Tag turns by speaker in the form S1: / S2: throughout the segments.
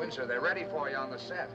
S1: Windsor, they're ready for you on the set.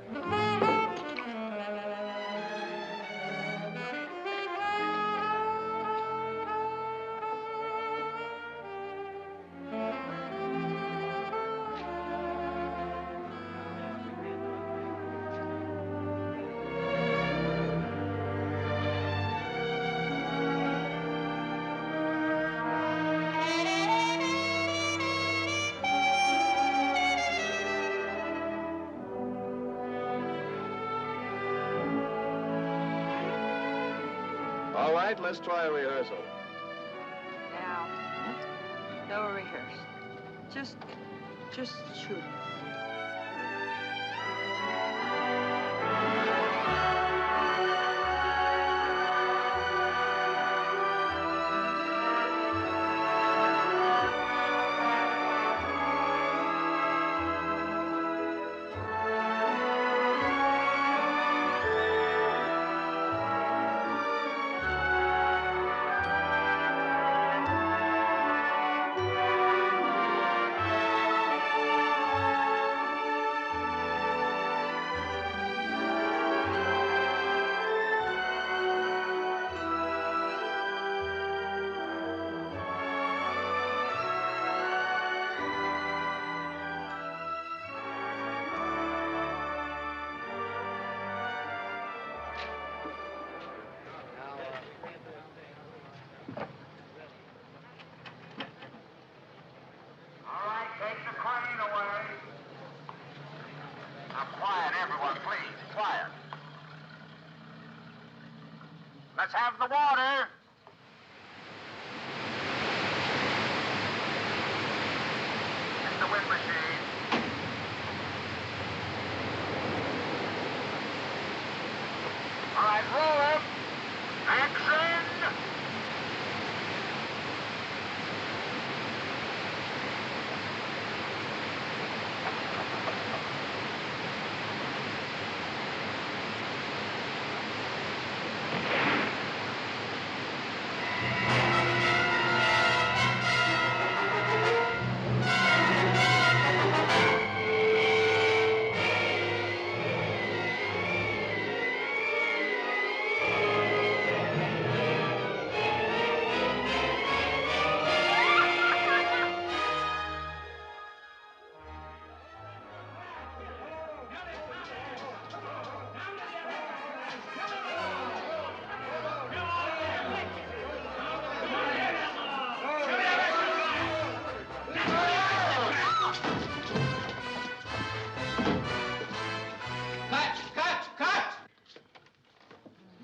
S2: All right, let's try a rehearsal.
S3: Now, no rehearsal. Just shoot.
S1: Let's have the water. It's the wind machine. All right, roll up. Action.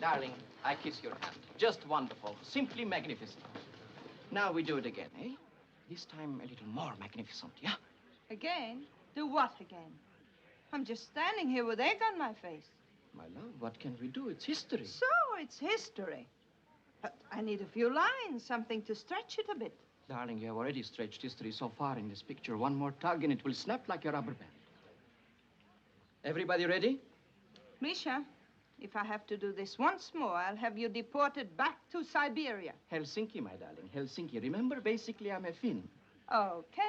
S4: Darling, I kiss your hand. Just wonderful. Simply magnificent. Now we do it again, eh? This time a little more magnificent, yeah?
S3: Again? Do what again? I'm just standing here with egg on my face.
S4: My love, what can we do? It's history.
S3: So, it's history. But I need a few lines, something to stretch it a bit.
S4: Darling, you have already stretched history so far in this picture. One more tug and it will snap like a rubber band. Everybody ready?
S3: Misha, if I have to do this once more, I'll have you deported back to Siberia.
S4: Helsinki, my darling. Helsinki. Remember, basically, I'm a Finn.
S3: Okay.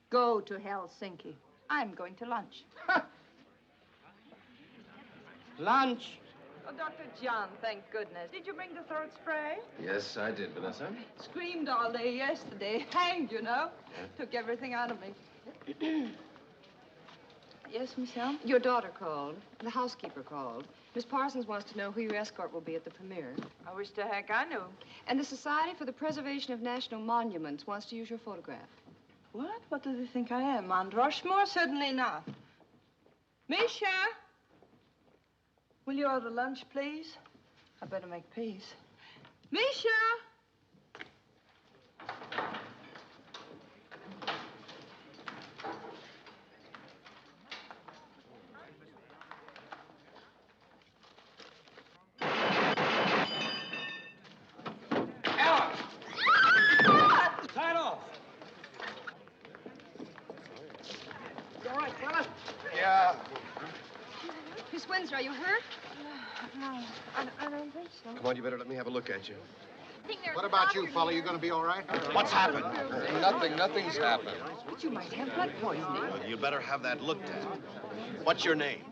S3: Go to Helsinki. I'm going to lunch.
S4: Lunch.
S3: Oh, Dr. John, thank goodness. Did you bring the throat spray?
S2: Yes, I did, Vanessa.
S3: Screamed all day yesterday. Hanged, you know. Took everything out of me. Yes, Miss Elm?
S5: Your daughter called. The housekeeper called. Miss Parsons wants to know who your escort will be at the premiere.
S3: I wish to heck I knew.
S5: And the Society for the Preservation of National Monuments wants to use your photograph.
S3: What? What do they think I am? Mount Rushmore? Certainly not. Misha! Will you order lunch, please? I better make peace. Misha!
S5: Miss Windsor, are you hurt?
S3: No, I don't think so.
S2: Come on, you better let me have a look at you.
S6: What about you, fella? You gonna be all right?
S1: What's happened?
S2: Nothing's happened.
S5: But you might have blood poisoning.
S2: Well, you better have that looked at. What's your name?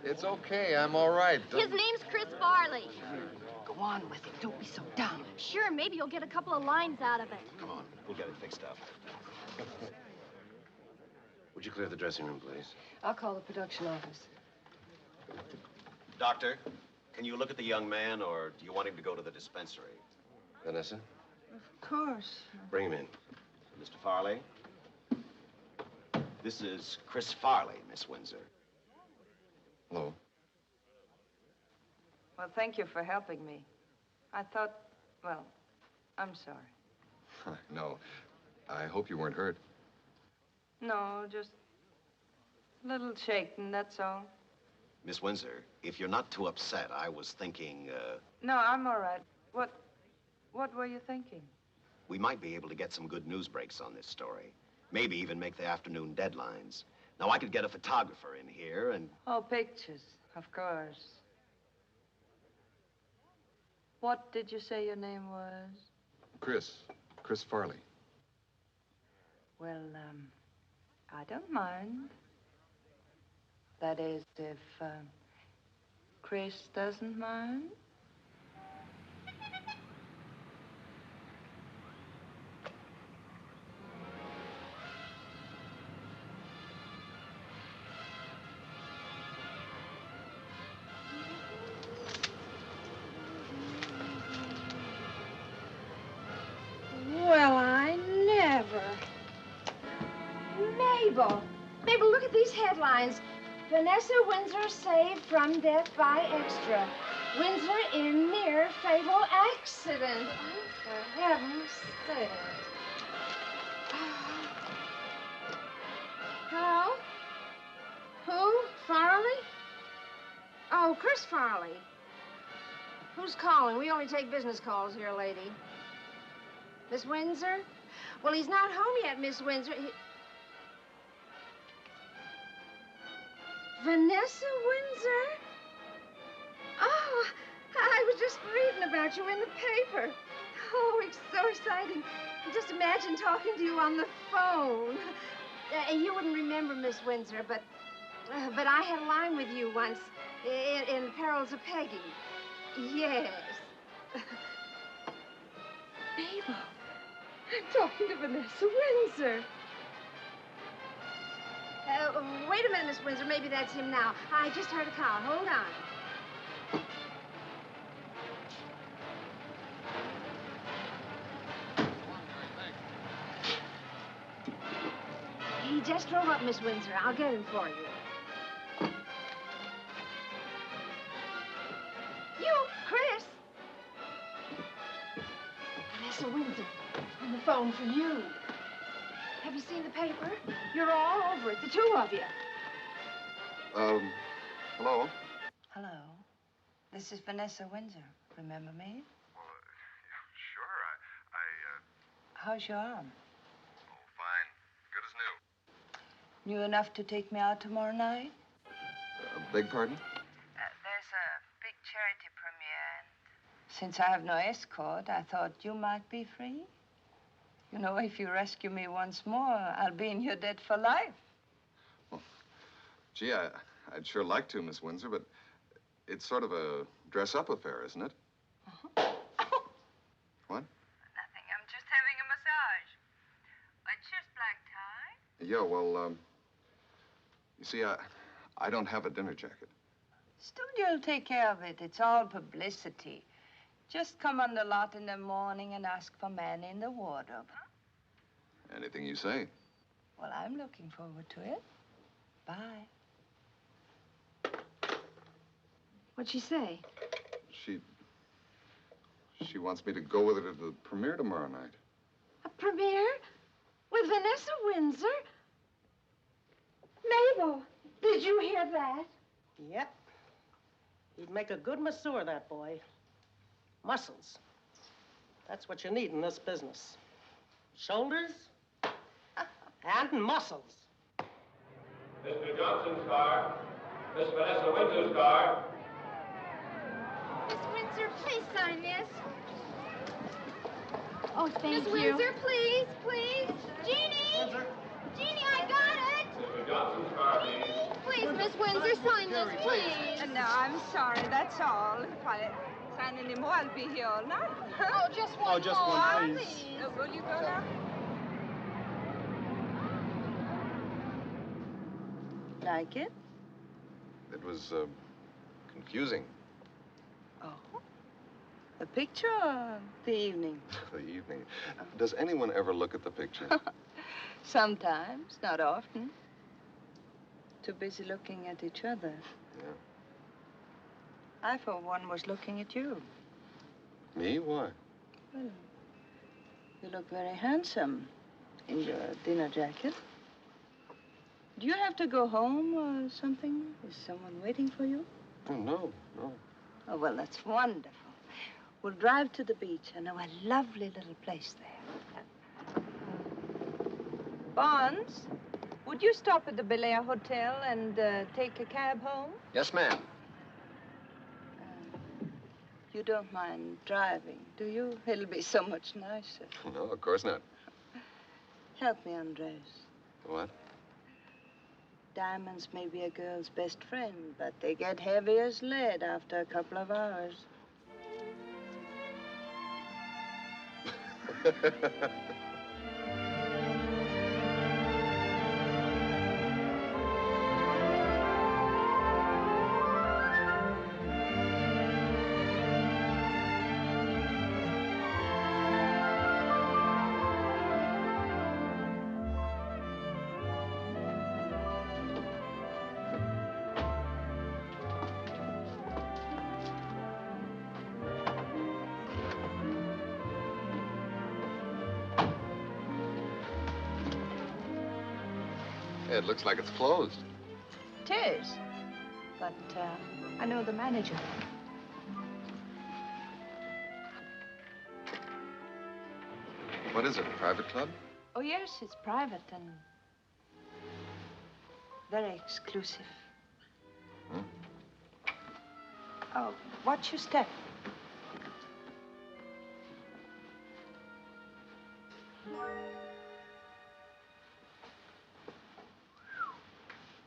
S6: It's okay. I'm all right.
S7: His name's Chris Farley.
S5: Go on with it. Don't be so down.
S7: Sure, maybe you'll get a couple of lines out of it.
S2: Come on, we'll get it fixed up. Would you clear the dressing room, please?
S5: I'll call the production office.
S2: Doctor, can you look at the young man, or do you want him to go to the dispensary? Vanessa?
S3: Of course.
S2: Bring him in. Mr. Farley? This is Chris Farley, Miss Windsor. Hello.
S3: Well, thank you for helping me. I thought, well, I'm sorry.
S6: No. I hope you weren't hurt.
S3: No, just a little shaken, that's all.
S2: Miss Windsor, if you're not too upset, I was thinking,
S3: No, I'm all right. What were you thinking?
S2: we might be able to get some good news breaks on this story. Maybe even make the afternoon deadlines. Now, I could get a photographer in here and...
S3: Oh, pictures, of course. What did you say your name was?
S6: Chris Farley.
S3: Well, I don't mind. That is, if Chris doesn't mind.
S5: Well, I never. Mabel, look at these headlines. Vanessa Windsor saved from death by extra. Windsor in near fatal accident. Oh, for heaven's sake. Hello? Who? Farley? Oh, Chris Farley. Who's calling? We only take business calls here, lady. Miss Windsor? Well, he's not home yet, Miss Windsor. Vanessa Windsor? Oh, I was just reading about you in the paper. Oh, it's so exciting. Just imagine talking to you on the phone. You wouldn't remember, Miss Windsor, but I had a line with you once in Perils of Peggy. Yes. Mabel, I'm talking to Vanessa Windsor. Wait a minute, Miss Windsor. Maybe that's him now. I just heard a call. Hold on. He just drove up, Miss Windsor. I'll get him for you. You, Chris. Vanessa Windsor, on the phone for you. Have you seen the paper? You're all over it, the two of you.
S6: Hello?
S3: Hello. This is Vanessa Windsor. Remember me?
S6: Well, sure.
S3: How's your arm?
S6: Oh, fine. Good as new.
S3: New enough to take me out tomorrow night?
S6: Beg pardon?
S3: There's a big charity premiere, and since I have no escort, I thought you might be free. You know, if you rescue me once more, I'll be in your debt for life.
S6: Well, gee, I'd sure like to, Miss Windsor, but it's sort of a dress-up affair, isn't it?
S3: Uh-huh.
S6: What?
S3: Nothing. I'm just having a massage. It's just black tie.
S6: Yeah, well, you see, I don't have a dinner jacket.
S3: Studio will take care of it. It's all publicity. Just come on the lot in the morning and ask for man in the wardrobe.
S6: Anything you say.
S3: Well, I'm looking forward to it. Bye.
S5: What'd she say?
S6: She wants me to go with her to the premiere tomorrow night.
S5: A premiere? With Vanessa Windsor? Mabel, did you hear that?
S8: Yep. He'd make a good masseur, that boy. Muscles. That's what you need in this business. Shoulders and muscles.
S1: Mr. Johnson's car. Miss Vanessa Windsor's car.
S7: Miss Windsor, please sign this.
S5: Oh, thank
S7: Miss
S5: you.
S7: Windsor, please, please. Jeannie!
S8: Windsor,
S7: Jeannie, I got it!
S1: Mr. Johnson's car, please.
S7: Please, Miss Windsor, sign this, please.
S3: No, I'm sorry, that's all. If I sign any more, I'll be here all night.
S7: Oh, just one
S9: just
S7: more,
S9: one, please.
S3: Will you go now? Like it?
S6: It was, confusing.
S3: Oh. The picture or the evening?
S6: The evening. Does anyone ever look at the picture?
S3: Sometimes, not often. Too busy looking at each other.
S6: Yeah.
S3: I, for one, was looking at you.
S6: Me? Why?
S3: Well, you look very handsome in your dinner jacket. Do you have to go home or something? Is someone waiting for you?
S6: Oh, no.
S3: Oh, well, that's wonderful. We'll drive to the beach. I know a lovely little place there. Barnes, would you stop at the Bel Air Hotel and take a cab home?
S2: Yes, ma'am.
S3: You don't mind driving, do you? It'll be so much nicer.
S6: No, of course not.
S3: Help me undress.
S6: What?
S3: Diamonds may be a girl's best friend, but they get heavy as lead after a couple of hours.
S6: It looks like it's closed.
S3: It is. But I know the manager.
S6: What is it, a private club?
S3: Oh, yes, it's private and very exclusive.
S6: Hmm?
S3: Oh, watch your step.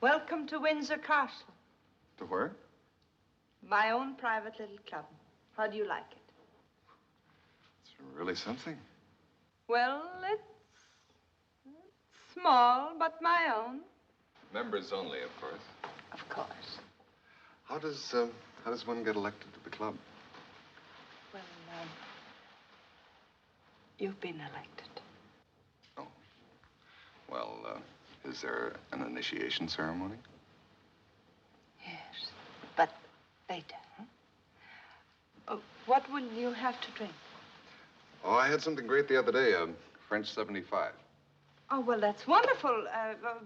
S3: Welcome to Windsor Castle.
S6: To where?
S3: My own private little club. How do you like it?
S6: It's really something.
S3: Well, it's small, but my own.
S6: Members only, of course.
S3: Of course.
S6: How does one get elected to the club?
S3: Well, you've been elected.
S6: Oh. Well, is there an initiation ceremony?
S3: Yes, but later, huh? Oh, what will you have to drink?
S6: Oh, I had something great the other day, French 75.
S3: Oh, well, that's wonderful.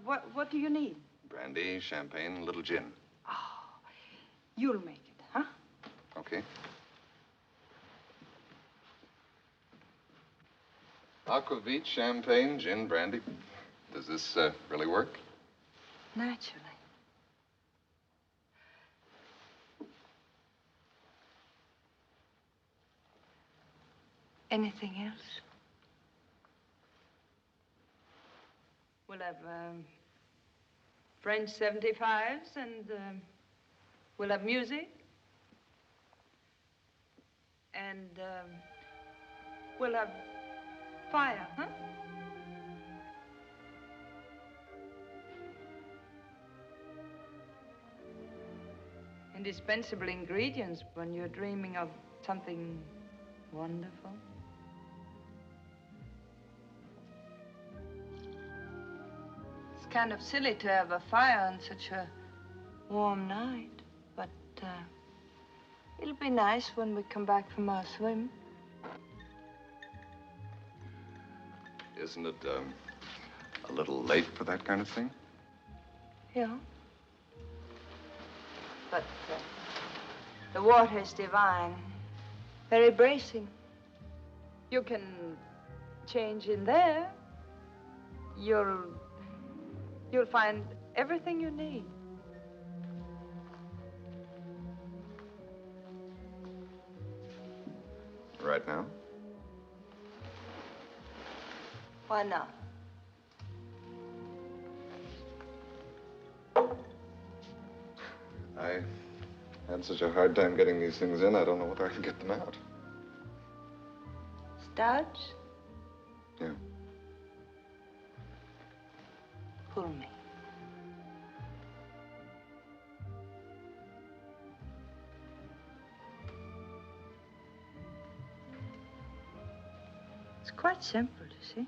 S3: What do you need?
S6: Brandy, champagne, a little gin.
S3: Oh, you'll make it, huh?
S6: Okay. Aquavit, champagne, gin, brandy. Does this really work?
S3: Naturally. Anything else? We'll have French 75s and we'll have music. And we'll have fire, huh? Indispensable ingredients when you're dreaming of something wonderful. It's kind of silly to have a fire on such a warm night, but it'll be nice when we come back from our swim.
S6: Isn't it, a little late for that kind of thing?
S3: Yeah. But the water is divine, very bracing. You can change in there. You'll find everything you need.
S6: Right now?
S3: Why not?
S6: I had such a hard time getting these things in, I don't know whether I can get them out.
S3: Studs?
S6: Yeah.
S3: Pull me. It's quite simple, you see.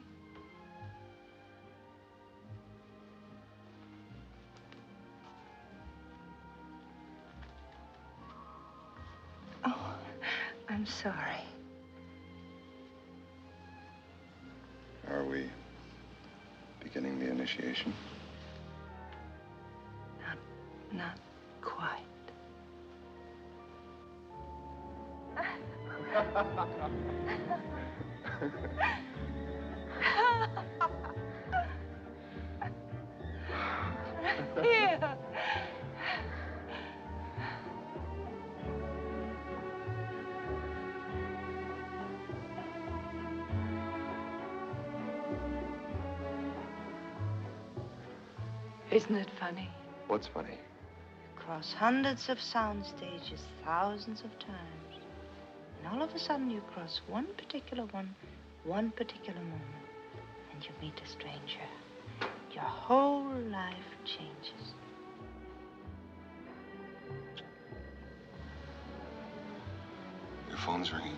S3: Oh, I'm sorry.
S6: Are we beginning the initiation?
S3: Not quite. Here. Isn't it funny?
S6: What's funny?
S3: Cross hundreds of sound stages, thousands of times. And all of a sudden you cross one particular one moment, and you meet a stranger. Your whole life changes.
S6: Your phone's ringing.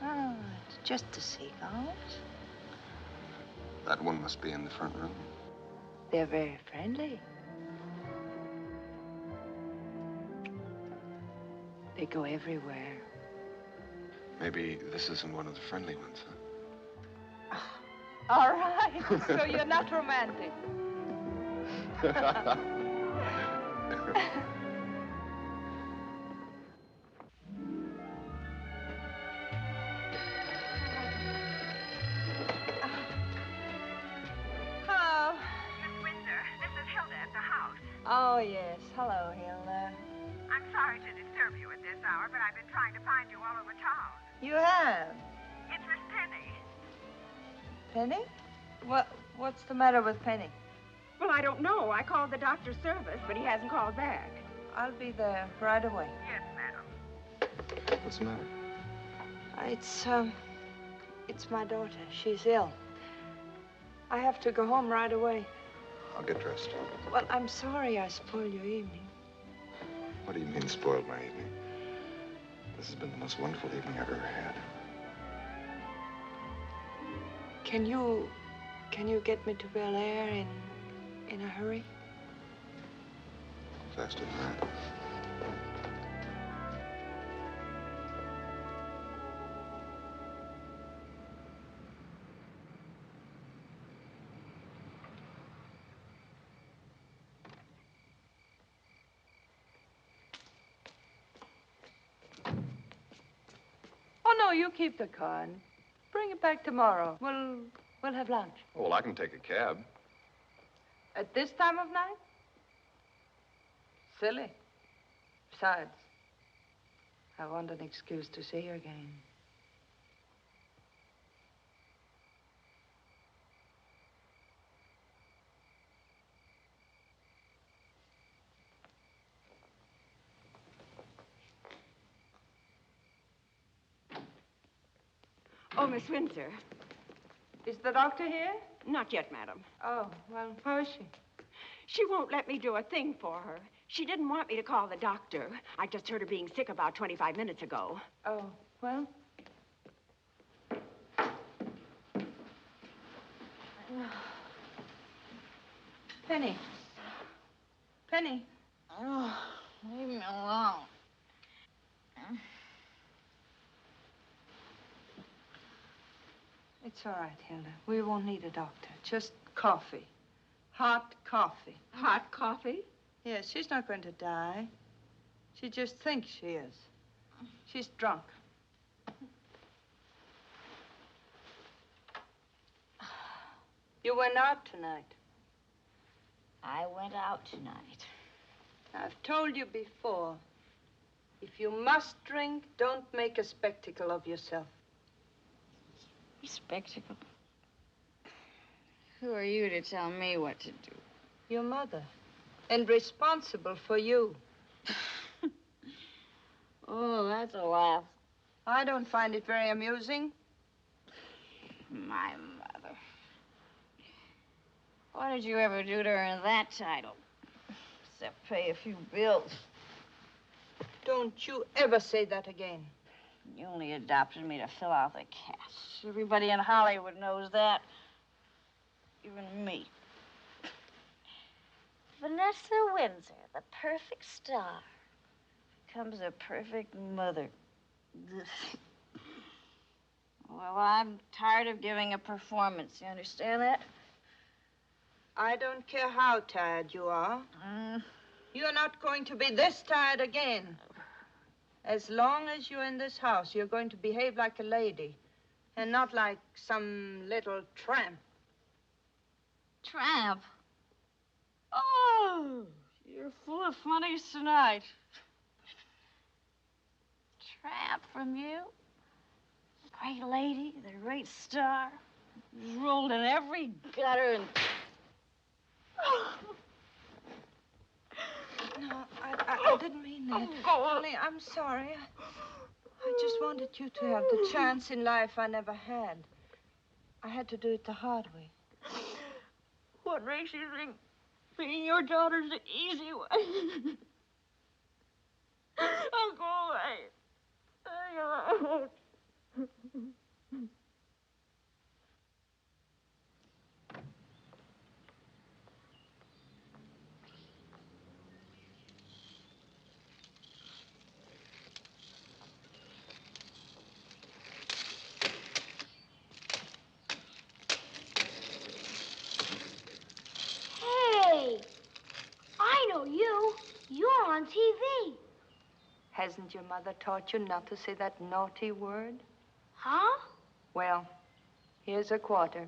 S3: Oh, it's just the seagulls.
S6: That one must be in the front room.
S3: They're very friendly. They go everywhere.
S6: Maybe this isn't one of the friendly ones, huh?
S3: All right, so you're not romantic. Hello.
S5: Miss Windsor, this is Hilda at the house.
S3: Oh, yes. Hello, Hilda.
S5: I'm sorry to disturb you at this hour, but I've been trying to find you all over town.
S3: You have?
S5: It's Miss Penny.
S3: Penny? What's the matter with Penny?
S5: Well, I don't know. I called the doctor's service, but he hasn't called back.
S3: I'll be there right away.
S5: Yes, madam.
S6: What's the matter?
S3: It's my daughter. She's ill. I have to go home right away.
S6: I'll get dressed.
S3: Well, I'm sorry I spoiled your evening.
S6: What do you mean, spoiled my evening? This has been the most wonderful evening I've ever had.
S3: Can you get me to Bel Air in a hurry?
S6: Faster than that.
S3: Oh, no, you keep the car and bring it back tomorrow. We'll have lunch.
S6: Well, I can take a cab.
S3: At this time of night? Silly. Besides, I want an excuse to see you again.
S5: Oh, Miss Windsor.
S3: Is the doctor here?
S5: Not yet, madam.
S3: Oh, well, how is she?
S5: She won't let me do a thing for her. She didn't want me to call the doctor. I just heard her being sick about 25 minutes ago.
S3: Oh, well. Penny. Penny.
S7: Oh, leave me alone.
S3: It's all right, Hilda. We won't need a doctor. Just coffee. Hot coffee.
S5: Hot coffee?
S3: Yes, she's not going to die. She just thinks she is. She's drunk. You went out tonight.
S7: I went out tonight.
S3: I've told you before. If you must drink, don't make a spectacle of yourself.
S7: Spectacle? Who are you to tell me what to do?
S3: Your mother. And responsible for you.
S7: Oh, that's a laugh.
S3: I don't find it very amusing.
S7: My mother. What did you ever do to earn that title? Except pay a few bills.
S3: Don't you ever say that again.
S7: You only adopted me to fill out the cast. Everybody in Hollywood knows that. Even me. Vanessa Windsor, the perfect star, becomes a perfect mother. Well, I'm tired of giving a performance. You understand that?
S3: I don't care how tired you are. You're not going to be this tired again. As long as you're in this house, you're going to behave like a lady and not like some little tramp.
S7: Tramp? Oh, you're full of funnies tonight. Tramp from you? Great lady, the great star. Rolled in every gutter and...
S3: No, I didn't mean that. Only, I'm sorry. I just wanted you to have the chance in life I never had. I had to do it the hard way.
S7: What makes you think being your daughter's the easy way? I'll go away. I won't.
S9: Hey, I know you. You're on TV.
S3: Hasn't your mother taught you not to say that naughty word?
S9: Huh?
S3: Well, here's a quarter.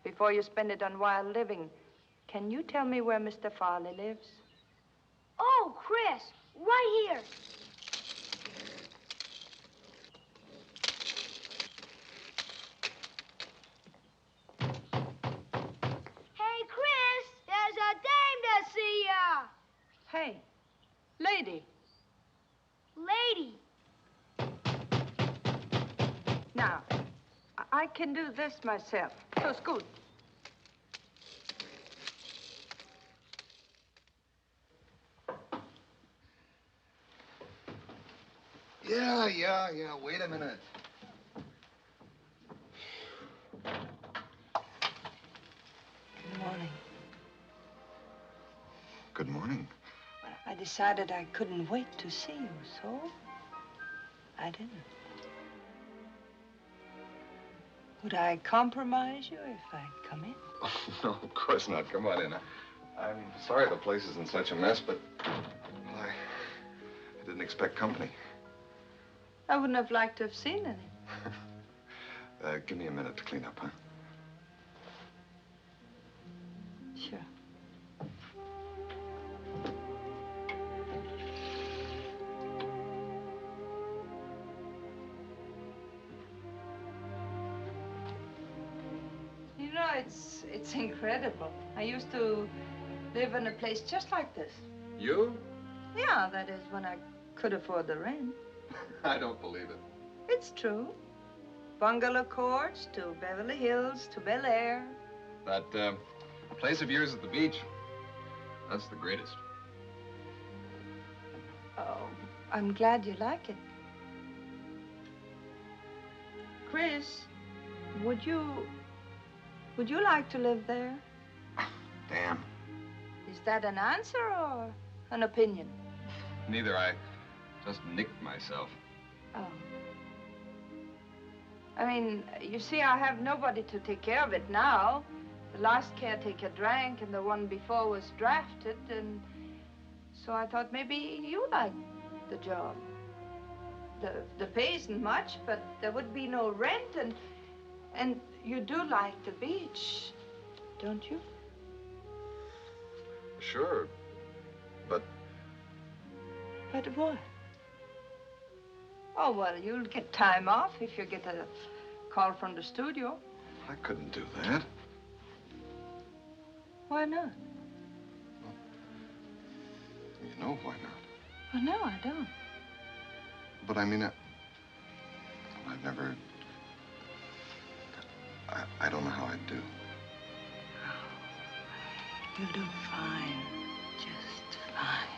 S3: Before you spend it on wild living, can you tell me where Mr. Farley lives?
S9: Oh, Chris, right here. Hey, Chris, there's a dame to see ya.
S3: Hey, lady.
S9: Lady.
S3: Now, I can do this myself. So scoot.
S6: Yeah. Wait a minute.
S3: Good morning.
S6: Good morning.
S3: Well, I decided I couldn't wait to see you, so I didn't. Would I compromise you if I'd come in?
S6: Oh, no, of course not. Come on in. I'm sorry the place is in such a mess, but well, I didn't expect company.
S3: I wouldn't have liked to have seen any.
S6: Give me a minute to clean up, huh?
S3: Sure. You know, it's incredible. I used to live in a place just like this.
S6: You?
S3: Yeah, that is when I could afford the rent.
S6: I don't believe it.
S3: It's true. Bungalow courts to Beverly Hills to Bel Air.
S6: That place of yours at the beach, that's the greatest.
S3: Oh, I'm glad you like it. Chris, would you like to live there?
S6: Damn.
S3: Is that an answer or an opinion?
S6: Neither. I just nicked myself.
S3: Oh. I mean, you see, I have nobody to take care of it now. The last caretaker drank, and the one before was drafted, and so I thought maybe you liked the job. The pay isn't much, but there would be no rent, and you do like the beach, don't you?
S6: Sure, but...
S3: But what? Oh, well, you'll get time off if you get a call from the studio.
S6: I couldn't do that.
S3: Why not?
S6: You know why not.
S3: Well, no, I don't.
S6: But I mean, I've never... I don't know how I'd do.
S3: You'll do fine. Just fine.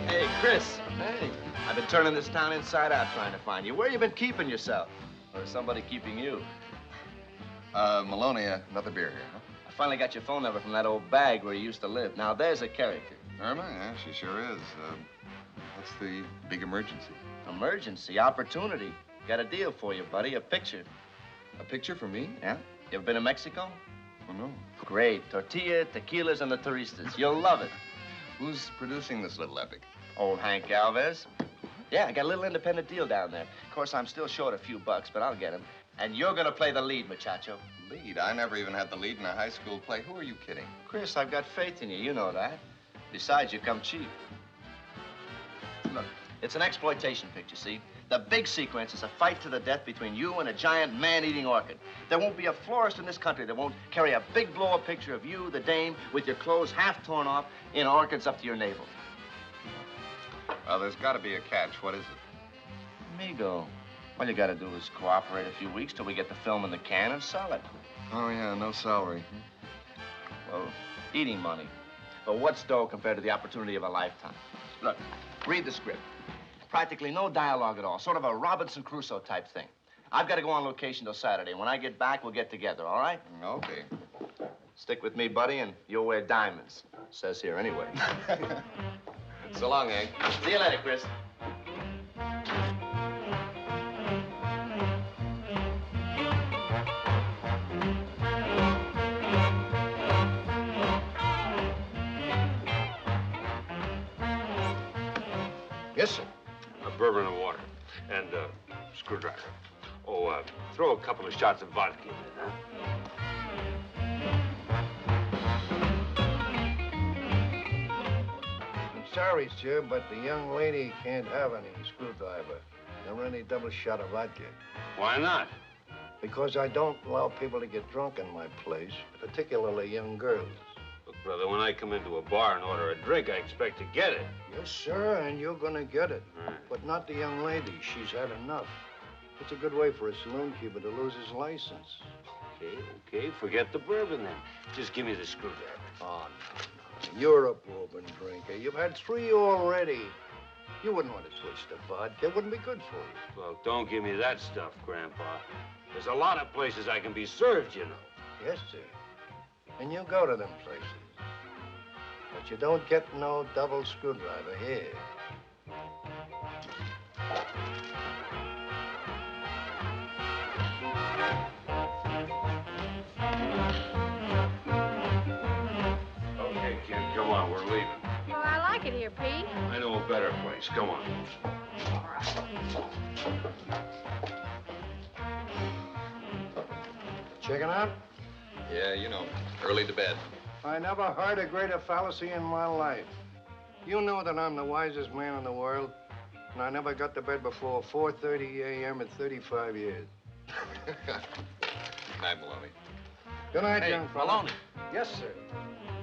S10: Hey, Chris. Hey. I've been turning this town inside out trying to find you. Where you been keeping yourself? Or is somebody keeping you?
S6: Maloney, another beer here, huh?
S10: I finally got your phone number from that old bag where you used to live. Now, there's a character.
S6: Irma? Yeah, she sure is. What's the big emergency?
S10: Emergency, opportunity. Got a deal for you, buddy. A picture.
S6: A picture for me?
S10: Yeah? You ever been to Mexico?
S6: Oh, no.
S10: Great. Tortilla, tequilas, and the turistas. You'll love it.
S6: Who's producing this little epic?
S10: Old Hank Alves. Yeah, I got a little independent deal down there. Of course, I'm still short a few bucks, but I'll get him. And you're gonna play the lead, muchacho.
S6: Lead? I never even had the lead in a high school play. Who are you kidding?
S10: Chris, I've got faith in you. You know that. Besides, you come cheap. Look, it's an exploitation picture, see? The big sequence is a fight to the death between you and a giant man-eating orchid. There won't be a florist in this country that won't carry a big blow-up picture of you, the dame, with your clothes half torn off in orchids up to your navel.
S6: Well, there's got to be a catch. What is it?
S10: Amigo. All you gotta do is cooperate a few weeks till we get the film in the can and sell it.
S6: Oh, yeah, no salary.
S10: Well, eating money. But what's dough compared to the opportunity of a lifetime? Look, read the script. Practically no dialogue at all. Sort of a Robinson Crusoe type thing. I've got to go on location till Saturday. When I get back, we'll get together, all right?
S6: Okay.
S10: Stick with me, buddy, and you'll wear diamonds. Says here anyway.
S6: So long, Hank.
S10: See you later, Chris.
S6: Yes, sir.
S1: A bourbon and water. And a screwdriver. Oh, throw a couple of shots of vodka in there, huh?
S11: I'm sorry, sir, but the young lady can't have any screwdriver nor any double shot of vodka.
S1: Why not?
S11: Because I don't allow people to get drunk in my place, particularly young girls.
S1: Look, brother, when I come into a bar and order a drink, I expect to get it.
S11: Yes, sir, and you're gonna get it. But not the young lady. She's had enough. It's a good way for a saloon keeper to lose his license.
S1: Okay, forget the bourbon then. Just give me the screwdriver.
S11: Oh, no. You're a bourbon drinker. You've had 3 already. You wouldn't want to switch to vodka. It wouldn't be good for you.
S1: Well, don't give me that stuff, Grandpa. There's a lot of places I can be served, you know.
S11: Yes, sir. And you go to them places. But you don't get no double screwdriver here.
S1: Okay, kid, come on, we're leaving.
S5: Well, I like it here, Pete.
S1: I know a better place. Come on.
S5: All right.
S11: Checking out?
S6: Yeah, you know, early to bed.
S11: I never heard a greater fallacy in my life. You know that I'm the wisest man in the world, and I never got to bed before 4:30 a.m. in 35 years.
S6: Night, Maloney.
S11: Good night,
S10: Hey,
S11: young fella.
S10: Maloney.
S11: Yes, sir.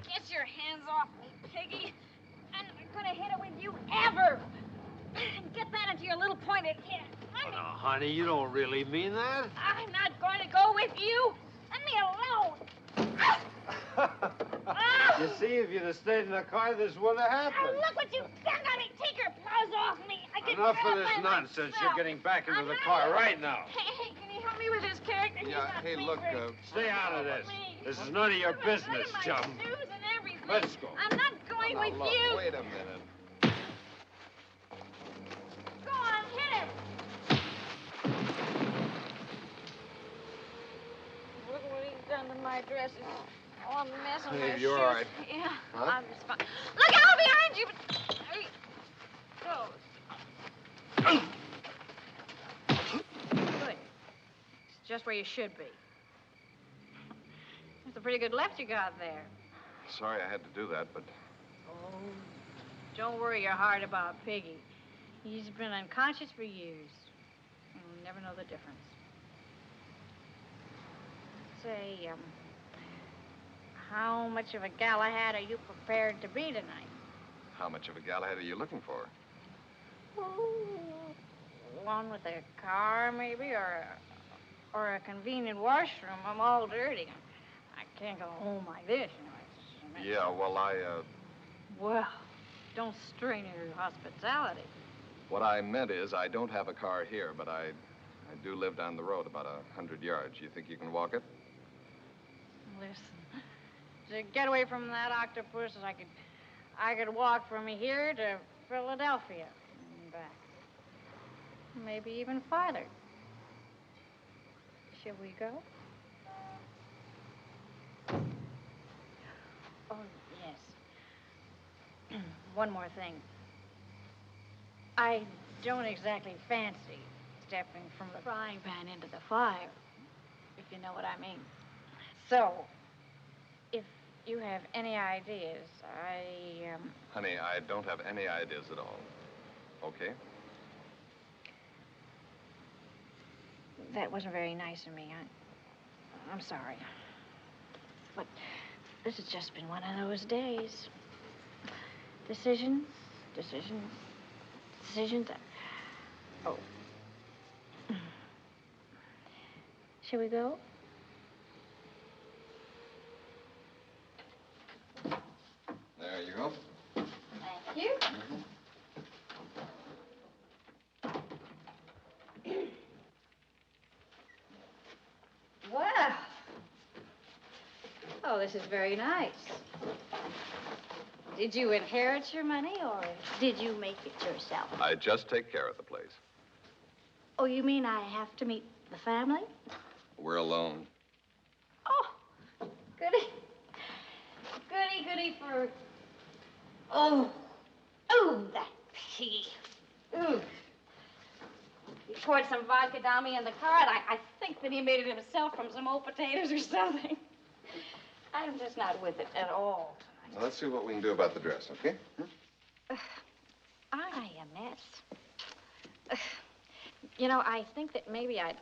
S7: Get your hands off me, piggy. I'm not gonna hit it with you ever. Get that into your little pointed head.
S1: Oh, no, honey, you don't really mean that.
S7: I'm not going to go with you. Let me alone.
S1: You see, if you'd have stayed in the car, this wouldn't have
S7: Oh,
S1: happened.
S7: look what you've done on me. Take your paws off me. I can
S1: Enough
S7: do
S1: of
S7: it
S1: this
S7: by
S1: nonsense.
S7: myself.
S1: You're getting back into
S7: I'm
S1: the
S7: not-
S1: car right now.
S7: Hey, can you help me with this character? He's
S6: Yeah,
S7: not
S6: hey,
S7: me
S6: look,
S7: very-
S1: Stay out of this.
S7: Please.
S1: This is none of your
S7: Look at my
S1: business,
S7: shoes
S1: chum.
S7: and everything.
S1: Let's go.
S7: I'm not going
S6: Now,
S7: with
S6: look,
S7: you.
S6: wait a minute.
S7: Go on, hit him. Look what he's done to my dresses. Oh, a mess of my
S6: Hey,
S7: shoes.
S6: you're all right.
S7: Yeah,
S6: Huh?
S7: I'm just fine. Look out behind you. There he goes. Good. It's just where you should be. That's a pretty good left you got there.
S6: Sorry I had to do that, but
S7: Oh, don't worry your heart about Piggy. He's been unconscious for years. You'll never know the difference. Say, how much of a Galahad are you prepared to be tonight?
S6: how much of a Galahad are you looking for?
S7: One with a car, maybe, or a convenient washroom. I'm all dirty. I can't go home like this, you know.
S6: Yeah, well,
S7: Well, don't strain your hospitality.
S6: what I meant is I don't have a car here, but I do live down the road about 100 yards. You think you can walk it?
S7: Listen, to get away from that octopus, I could walk from here to Philadelphia and back. Maybe even farther. Shall we go? Oh, yes. One more thing. I don't exactly fancy stepping from the frying pan into the fire, if you know what I mean. So, if you have any ideas,
S6: Honey, I don't have any ideas at all. Okay?
S7: That wasn't very nice of me. I'm sorry. But this has just been one of those days. Decisions. Oh. Shall we go?
S6: There you go.
S7: Thank you. Well. Oh, this is very nice. Did you inherit your money, or did you make it yourself?
S6: I just take care of the place.
S7: Oh, you mean I have to meet the family?
S6: We're alone.
S7: Oh, goody. Goody for... Oh, that piggy. Ooh. He poured some vodka down me in the car, and I think that he made it himself from some old potatoes or something. I'm just not with it at all.
S6: Now, let's see what we can do about the dress, okay?
S7: I a mess. You know, I think that maybe I'd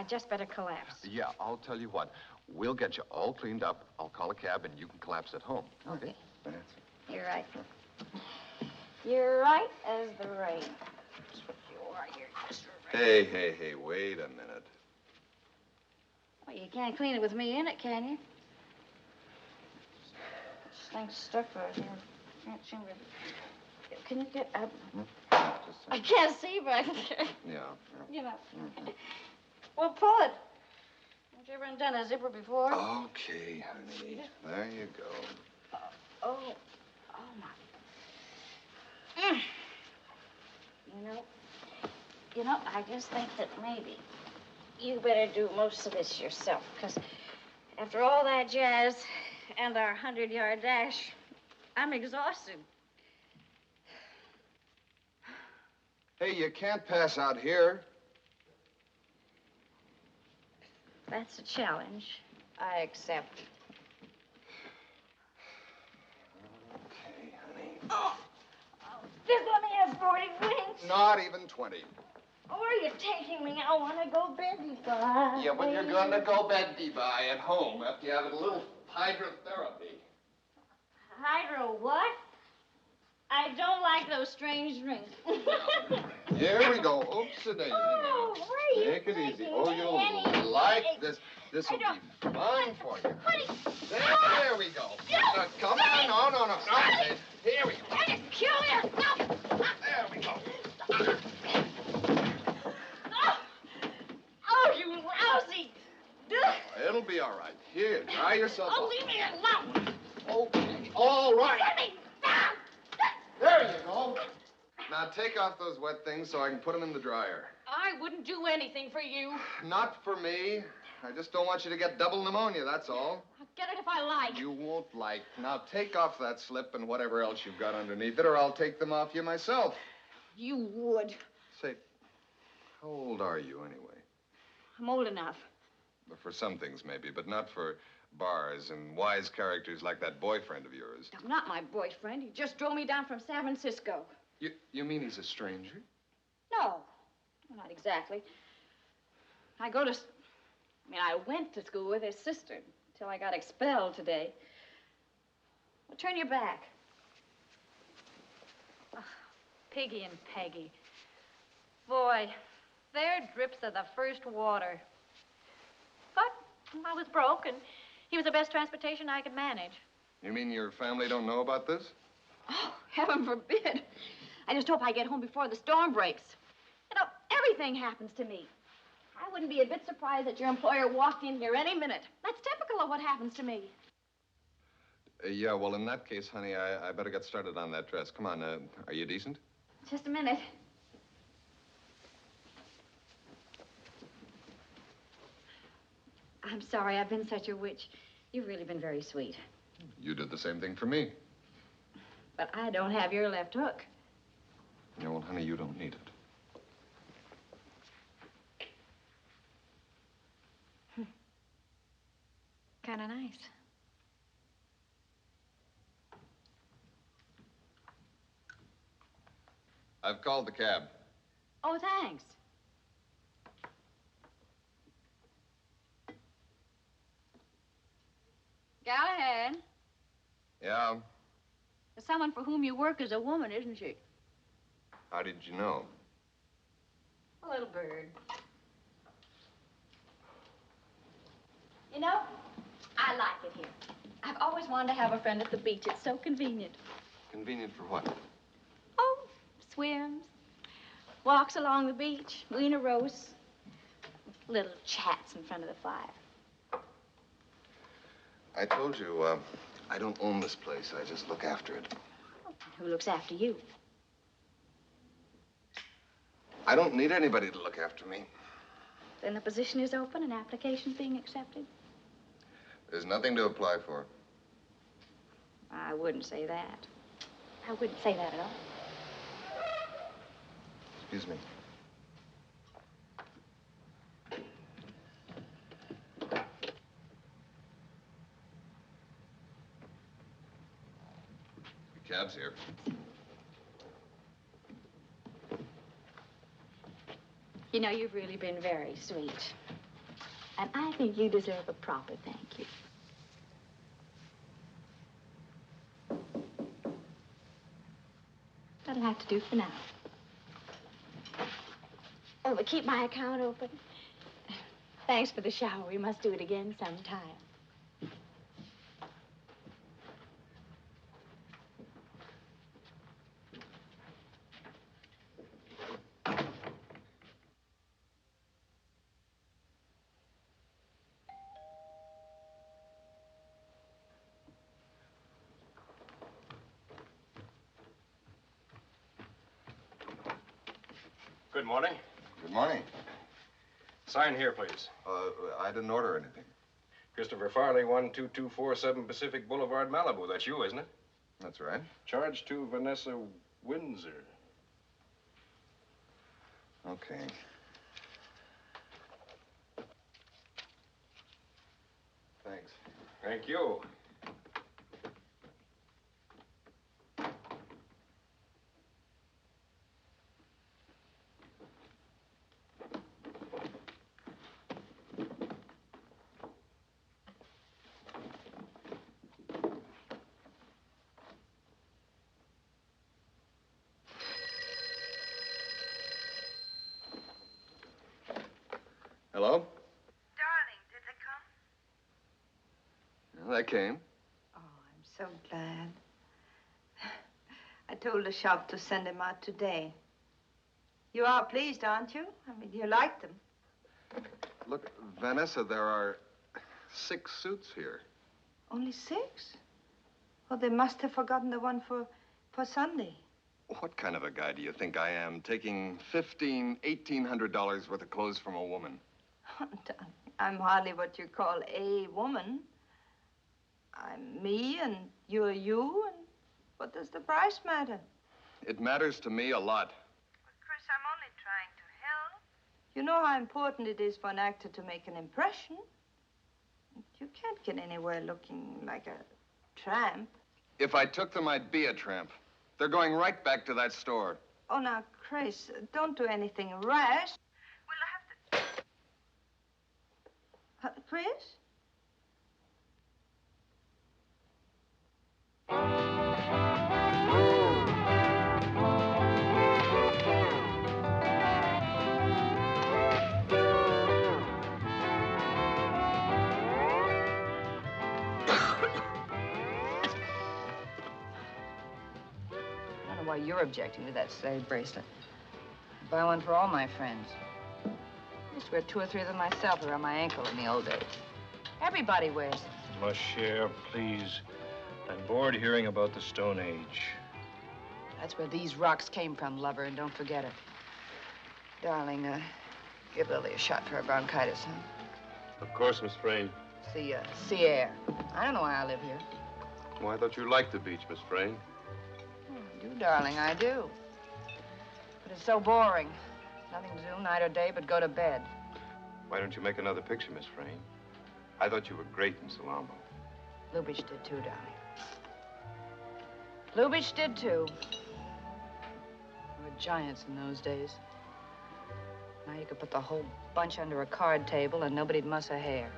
S7: just better collapse.
S6: Yeah, I'll tell you what. We'll get you all cleaned up. I'll call a cab, and you can collapse at home.
S7: Okay.
S6: That's it.
S7: You're right. You're right as the rain. That's what you are. You're just right.
S6: Hey, wait a minute.
S7: Well, you can't clean it with me in it, can you? This thing's stuck right here. Can't seem to... Can you get up? I can't see back there.
S6: Yeah.
S7: You know. Well, pull it. Haven't you ever undone a zipper before?
S6: Okay, honey. There you go.
S7: Oh my. You know, I just think that maybe you better do most of this yourself, because after all that jazz and our 100-yard dash, I'm exhausted.
S6: Hey, you can't pass out here.
S7: That's a challenge. I accept.
S6: Okay, honey.
S7: Oh, just let me have 40 winks.
S6: Not even 20.
S7: Where are you taking me? I want to go beddy-bye.
S6: Yeah, but you're going to go beddy-bye at home after you have a little hydrotherapy.
S7: Hydro what? I don't like those strange drinks.
S6: Here we go. Oops-a-daisy
S7: Oh,
S6: now.
S7: where are you
S6: Take it easy.
S7: taking
S6: Oh,
S7: me
S6: you'll like this. This will be fine for you. There we go. Now, come on. No. Here we go.
S7: I just kill you. No.
S6: There we go.
S7: Oh, you lousy.
S6: It'll be all right. Here, dry yourself
S7: Oh,
S6: off.
S7: leave me alone.
S6: Okay, all right.
S7: Let me down.
S6: There you go. Now take off those wet things so I can put them in the dryer.
S7: I wouldn't do anything for you.
S6: Not for me. I just don't want you to get double pneumonia, that's all.
S7: I'll get it if I like.
S6: You won't like. Now take off that slip and whatever else you've got underneath it, or I'll take them off you myself.
S7: You would.
S6: Say, how old are you anyway?
S7: I'm old enough.
S6: For some things, maybe, but not for bars and wise characters like that boyfriend of yours.
S7: No, not my boyfriend. He just drove me down from San Francisco.
S6: You mean he's a stranger?
S7: No, not exactly. I went to school with his sister until I got expelled today. Well, turn your back. Oh, Piggy and Peggy. Boy, their drips are the first water. But I was broke, and he was the best transportation I could manage.
S6: You mean your family don't know about this?
S7: Oh, heaven forbid. I just hope I get home before the storm breaks. You know, everything happens to me. I wouldn't be a bit surprised that your employer walked in here any minute. That's typical of what happens to me.
S6: Yeah, well, in that case, honey, I better get started on that dress. Come on, are you decent?
S7: Just a minute. I'm sorry I've been such a witch. You've really been very sweet.
S6: You did the same thing for me.
S7: But I don't have your left hook.
S6: Yeah, well, honey, you don't need it.
S7: Kind of nice.
S6: I've called the cab.
S7: Oh, thanks. Galahad.
S6: Yeah?
S7: Someone for whom you work is a woman, isn't she?
S6: How did you know?
S7: A little bird. You know, I like it here. I've always wanted to have a friend at the beach. It's so convenient.
S6: Convenient for what?
S7: Oh, swims, walks along the beach, wiener roasts, little chats in front of the fire.
S6: I told you, I don't own this place. I just look after it.
S7: Who looks after you?
S6: I don't need anybody to look after me.
S7: Then the position is open and applications being accepted?
S6: There's nothing to apply for.
S7: I wouldn't say that. I wouldn't say that at all.
S6: Excuse me. The cab's here.
S7: You know, you've really been very sweet. And I think you deserve a proper thank you. That'll have to do for now. Oh, but keep my account open. Thanks for the shower. We must do it again sometime.
S1: Good morning.
S6: Good morning.
S1: Sign here, please.
S6: I didn't order anything.
S1: Christopher Farley, 12247 Pacific Boulevard, Malibu. That's you, isn't it?
S6: That's right.
S1: Charge to Vanessa Windsor.
S6: Okay. Thanks.
S1: Thank you.
S6: Hello?
S3: Darling, did they come?
S6: Well, they came.
S3: Oh, I'm so glad. I told the shop to send them out today. You are pleased, aren't you? I mean, you like them.
S6: Look, Vanessa, there are 6 suits here.
S3: Only 6? Well, they must have forgotten the one for Sunday.
S6: What kind of a guy do you think I am, taking $1,800 worth of clothes from a woman?
S3: I'm hardly what you call a woman. I'm me, and you're you, and what does the price matter?
S6: It matters to me a lot.
S3: But, Chris, I'm only trying to help. You know how important it is for an actor to make an impression. You can't get anywhere looking like a tramp.
S6: If I took them, I'd be a tramp. They're going right back to that store.
S3: Oh, now, Chris, don't do anything rash. We'll have to... Chris?
S12: I don't know why you're objecting to that slave bracelet. I'd buy one for all my friends. I used to wear 2 or 3 of them myself around my ankle in the old days. Everybody wears them.
S11: Ma chère, please. I'm bored hearing about the Stone Age.
S12: That's where these rocks came from, lover, and don't forget it. Darling, give Lily a shot for her bronchitis, huh?
S1: Of course, Miss Frayne.
S12: It's the sea air. I don't know why I live here.
S1: Well, I thought you liked the beach, Miss Frayne.
S12: I do, darling, I do. But it's so boring. Nothing to do night or day but go to bed.
S1: Why don't you make another picture, Miss Frayne? I thought you were great in Salambo.
S12: Lubitsch did too, darling. Lubitsch did too. We were giants in those days. Now you could put the whole bunch under a card table and nobody'd muss a hair.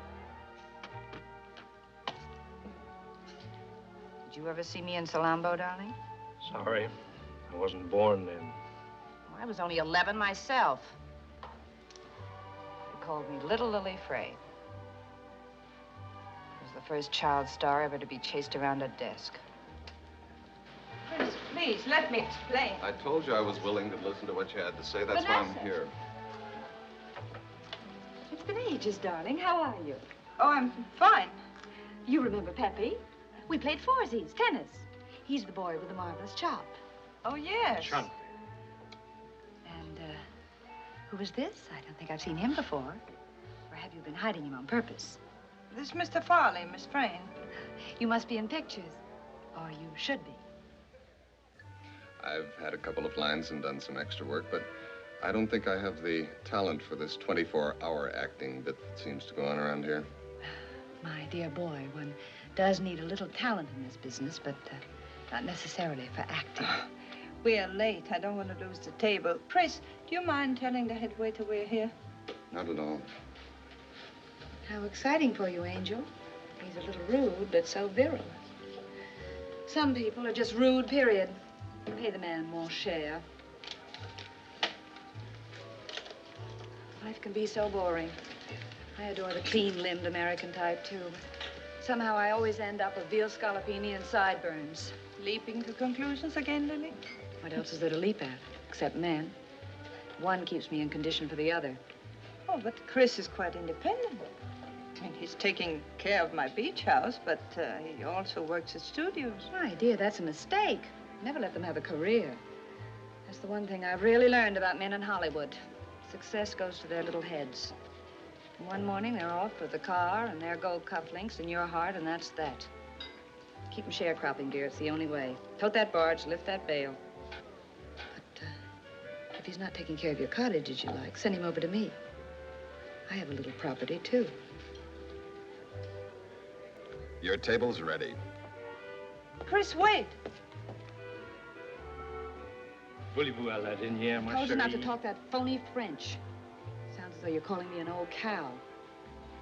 S12: Did you ever see me in Salambo, darling?
S11: Sorry, I wasn't born then.
S12: Well, I was only 11 myself. They called me Little Lily Frayne. I was the first child star ever to be chased around a desk.
S3: Chris, please, let me explain.
S6: I told you I was willing to listen to what you had to say. That's why I'm here.
S5: It's been ages, darling. How are you?
S3: Oh, I'm fine.
S5: You remember Pepe? We played foursies, tennis. He's the boy with the marvelous chop.
S3: Oh, yes.
S11: Chunk.
S5: And, who is this? I don't think I've seen him before. Or have you been hiding him on purpose?
S3: This is Mr. Farley, Miss Frayne.
S5: You must be in pictures. Or you should be.
S6: I've had a couple of lines and done some extra work, but I don't think I have the talent for this 24-hour acting bit that seems to go on around here.
S5: My dear boy, one does need a little talent in this business, but not necessarily for acting.
S3: We are late. I don't want to lose the table. Chris, do you mind telling the head waiter we're here?
S6: Not at all.
S5: How exciting for you, Angel. He's a little rude, but so virile. Some people are just rude, period. Pay the man mon cher. Life can be so boring. I adore the clean-limbed American type, too. Somehow I always end up with veal scallopini and sideburns.
S3: Leaping to conclusions again, Lily?
S5: What else is there to leap at, except men? One keeps me in condition for the other.
S3: Oh, but Chris is quite independent. I mean, he's taking care of my beach house, but he also works at studios.
S5: My dear, that's a mistake. Never let them have a career. That's the one thing I've really learned about men in Hollywood. Success goes to their little heads. And one morning, they're off with the car, and there go cufflinks in your heart, and that's that. Keep them sharecropping, dear. It's the only way. Tote that barge, lift that bale. But if he's not taking care of your cottage as you like, send him over to me. I have a little property, too.
S6: Your table's ready.
S3: Chris, wait.
S11: Voulez-vous à la dernière, ma
S5: Told you not to
S11: chérie?
S5: talk that phony French. Sounds as though you're calling me an old cow.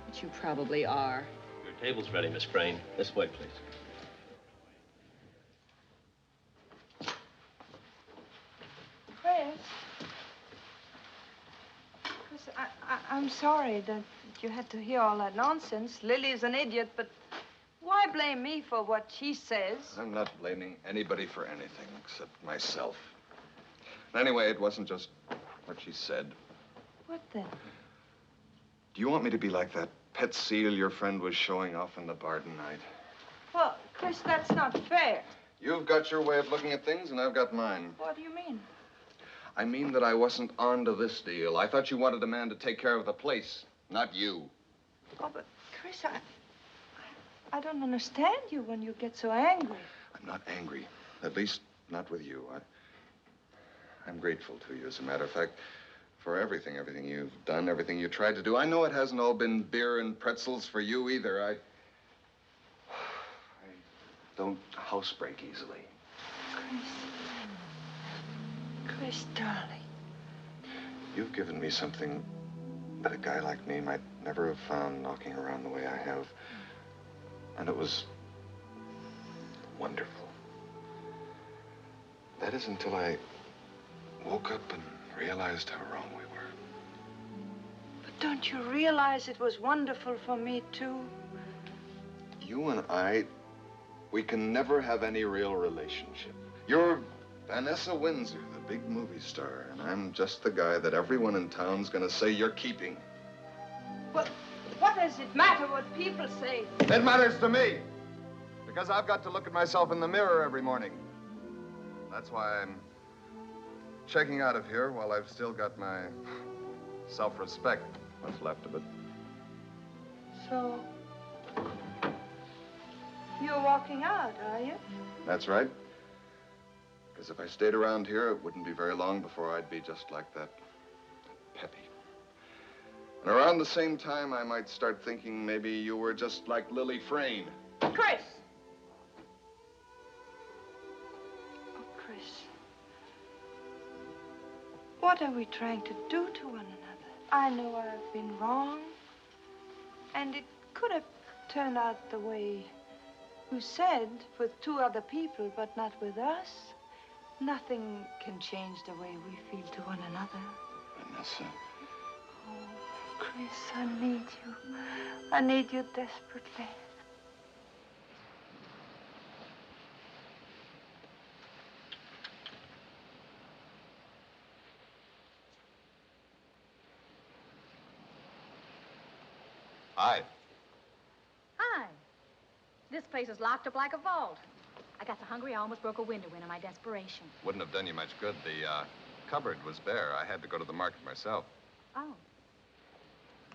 S5: Which you probably are.
S13: Your table's ready, Miss Frayne. This way, please.
S3: Chris, I'm sorry that you had to hear all that nonsense. Lily's an idiot, but why blame me for what she says?
S6: I'm not blaming anybody for anything except myself. Anyway, it wasn't just what she said.
S3: What then?
S6: Do you want me to be like that pet seal your friend was showing off in the bar tonight?
S3: Well, Chris, that's not fair.
S6: You've got your way of looking at things, and I've got mine.
S3: What do you mean?
S6: I mean that I wasn't on to this deal. I thought you wanted a man to take care of the place, not you.
S3: Oh, but Chris, I don't understand you when you get so angry.
S6: I'm not angry, at least not with you. I'm grateful to you, as a matter of fact, for everything you've done, everything you tried to do. I know it hasn't all been beer and pretzels for you either.
S2: don't housebreak easily.
S3: Chris, darling.
S14: You've given me something that a guy like me might never have found knocking around the way I have. And it was wonderful. That is until I woke up and realized how wrong we were.
S3: But don't you realize it was wonderful for me, too?
S14: You and I, we can never have any real relationship. You're Vanessa Windsor, the big movie star, and I'm just the guy that everyone in town's gonna say you're keeping.
S3: Well, what does it matter what people say?
S14: It matters to me, because I've got to look at myself in the mirror every morning. That's why I'm checking out of here while I've still got my self-respect, what's left of it.
S3: So, you're walking out, are you?
S14: That's right. Because if I stayed around here, it wouldn't be very long before I'd be just like that Peppy. And around the same time, I might start thinking maybe you were just like Lily Frayne.
S3: Chris! Oh, Chris. What are we trying to do to one another? I know I've been wrong. And it could have turned out the way you said, with two other people, but not with us. Nothing can change the way we feel to one another.
S14: Vanessa.
S3: Oh, Chris, I need you. I need you desperately.
S14: Hi.
S15: Hi. This place is locked up like a vault. I got so hungry I almost broke a window in my desperation.
S14: Wouldn't have done you much good. The cupboard was bare. I had to go to the market myself.
S15: Oh.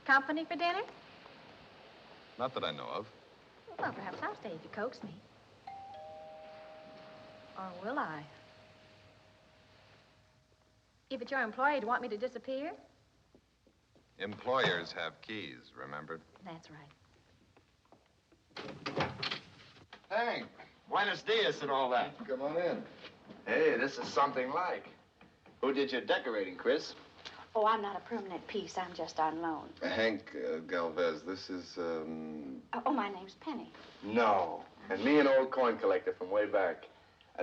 S15: Company for dinner?
S14: Not that I know of.
S15: Well, perhaps I'll stay if you coax me. Or will I? If it's your employer, you'd want me to disappear?
S14: Employers have keys, remember?
S15: That's right.
S10: Hank, buenos dias and all that.
S14: Come on in.
S10: Hey, this is something like. Who did your decorating, Chris?
S7: Oh, I'm not a permanent piece. I'm just on loan.
S14: Hank Galvez, this is,
S7: Oh, my name's Penny.
S10: No. And me, an old coin collector from way back.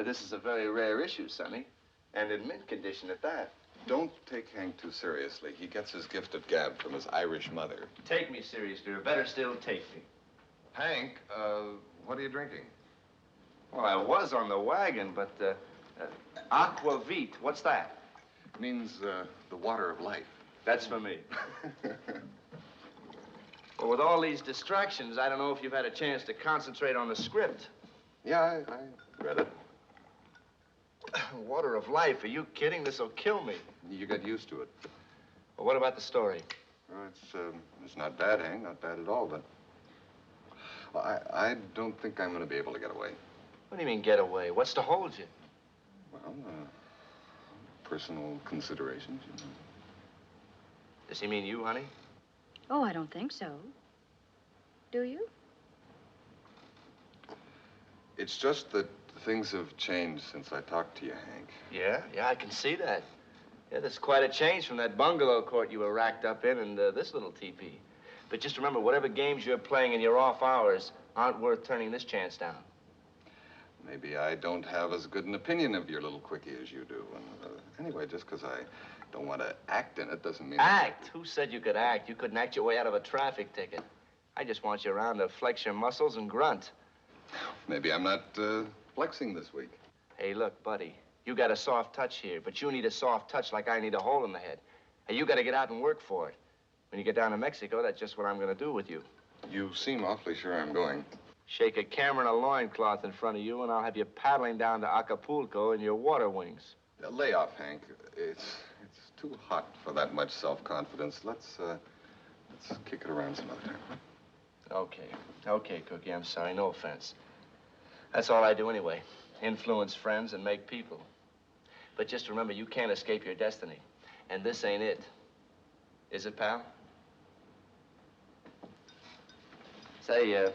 S10: This is a very rare issue, Sonny. And in mint condition at that.
S14: Don't take Hank too seriously. He gets his gift of gab from his Irish mother.
S10: Take me seriously, or better still, take me.
S14: Hank, what are you drinking?
S10: Well, I was on the wagon, but, aquavit, what's that?
S14: It means, the water of life.
S10: That's for me. Well, with all these distractions, I don't know if you've had a chance to concentrate on the script.
S14: Yeah, I read it.
S10: Water of life, are you kidding? This'll kill me.
S14: You get used to it.
S10: Well, what about the story?
S14: Well, it's not bad, Hank, not bad at all, but well, I don't think I'm going to be able to get away.
S10: What do you mean, get away? What's to hold you?
S14: Well, personal considerations, you know.
S10: Does he mean you, honey?
S15: Oh, I don't think so. Do you?
S14: It's just that things have changed since I talked to you, Hank.
S10: Yeah, I can see that. Yeah, there's quite a change from that bungalow court you were racked up in and this little teepee. But just remember, whatever games you're playing in your off hours aren't worth turning this chance down.
S14: Maybe I don't have as good an opinion of your little quickie as you do. And, anyway, just because I don't want to act in it doesn't mean...
S10: Act? Who said you could act? You couldn't act your way out of a traffic ticket. I just want you around to flex your muscles and grunt.
S14: Maybe I'm not flexing this week.
S10: Hey, look, buddy, you got a soft touch here, but you need a soft touch like I need a hole in the head. Hey, you got to get out and work for it. When you get down to Mexico, that's just what I'm going to do with you.
S14: You seem awfully sure I'm going.
S10: Shake a camera and a loincloth in front of you, and I'll have you paddling down to Acapulco in your water wings.
S14: Lay off, Hank. It's too hot for that much self-confidence. Let's kick it around some other time.
S10: Okay, Cookie, I'm sorry. No offense. That's all I do anyway. Influence friends and make people. But just remember, you can't escape your destiny. And this ain't it. Is it, pal? Say,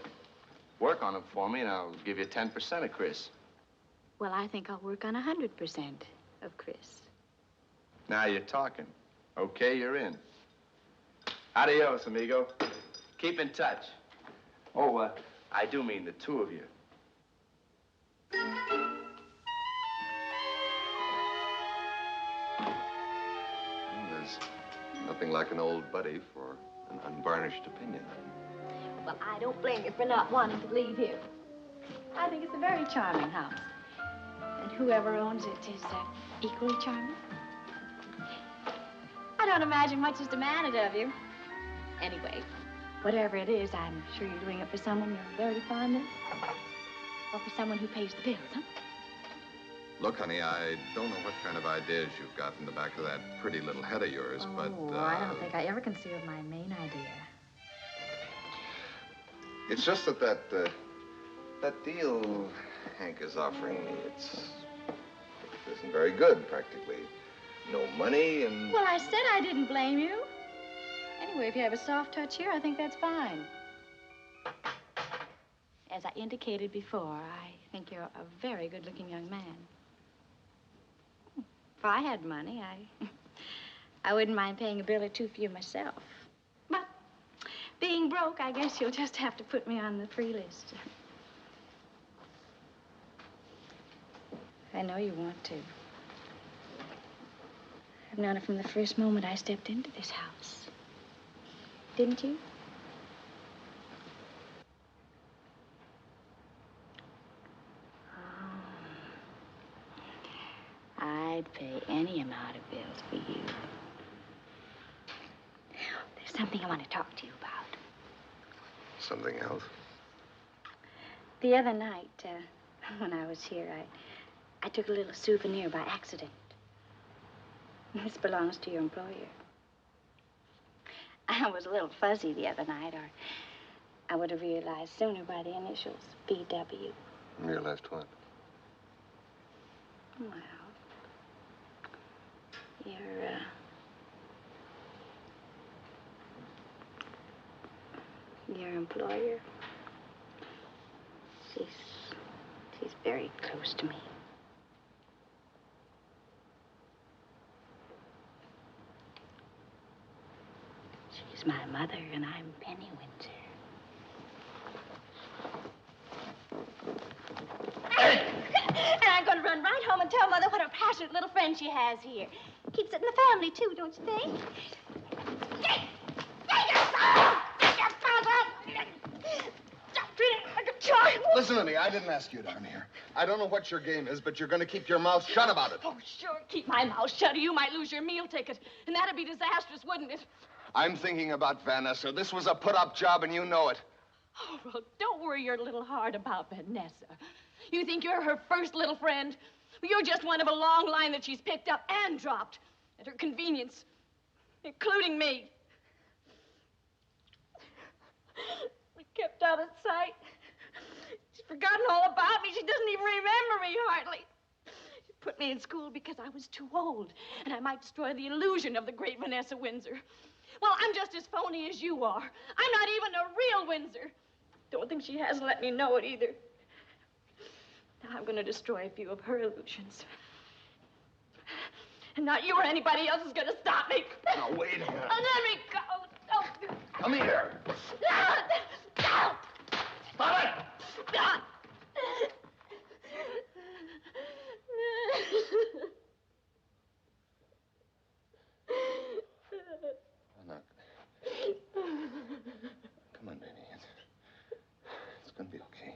S10: Work on them for me, and I'll give you 10% of Chris.
S15: Well, I think I'll work on 100% of Chris.
S10: Now you're talking. Okay, you're in. Adios, amigo. Keep in touch. Oh, I do mean the two of you.
S14: There's nothing like an old buddy for an unvarnished opinion.
S15: Well, I don't blame you for not wanting to leave here. I think it's a very charming house. And whoever owns it is equally charming. I don't imagine much is demanded of you. Anyway, whatever it is, I'm sure you're doing it for someone you're very fond of. Or for someone who pays the bills, huh?
S14: Look, honey, I don't know what kind of ideas you've got in the back of that pretty little head of yours, but...
S15: I don't think I ever concealed my main idea.
S14: It's just that that deal Hank is offering me, it isn't very good, practically. No money and...
S15: Well, I said I didn't blame you. Anyway, if you have a soft touch here, I think that's fine. As I indicated before, I think you're a very good-looking young man. If I had money, I wouldn't mind paying a bill or two for you myself. But being broke, I guess you'll just have to put me on the free list. I know you want to. I've known it from the first moment I stepped into this house. Didn't you? I'd pay any amount of bills for you. There's something I want to talk to you about.
S14: Something else?
S15: The other night, when I was here, I took a little souvenir by accident. This belongs to your employer. I was a little fuzzy the other night, or I would have realized sooner by the initials, BW.
S14: Realized what?
S15: Well, your employer, she's very close to me. She's my mother, and I'm Penny Windsor. And I'm going to run right home and tell Mother what a passionate little friend she has here. Keeps it in the family, too, don't you think? Stop treating me like a child.
S6: Listen to me, I didn't ask you down here. I don't know what your game is, but you're going to keep your mouth shut about it.
S15: Oh, sure, keep my mouth shut, or you might lose your meal ticket. And that'd be disastrous, wouldn't it?
S6: I'm thinking about Vanessa. This was a put-up job, and you know it.
S15: Oh, well, don't worry your little heart about Vanessa. You think you're her first little friend? You're just one of a long line that she's picked up and dropped at her convenience, including me. We kept out of sight. She's forgotten all about me. She doesn't even remember me, hardly. She put me in school because I was too old, and I might destroy the illusion of the great Vanessa Windsor. Well, I'm just as phony as you are. I'm not even a real Windsor. Don't think she hasn't let me know it either. Now I'm going to destroy a few of her illusions. And not you or anybody else is going to stop me.
S6: Now, wait a minute.
S15: Oh, let me go. Oh.
S6: Come here.
S15: No.
S6: Stop it! Come on, baby. It's going to be okay.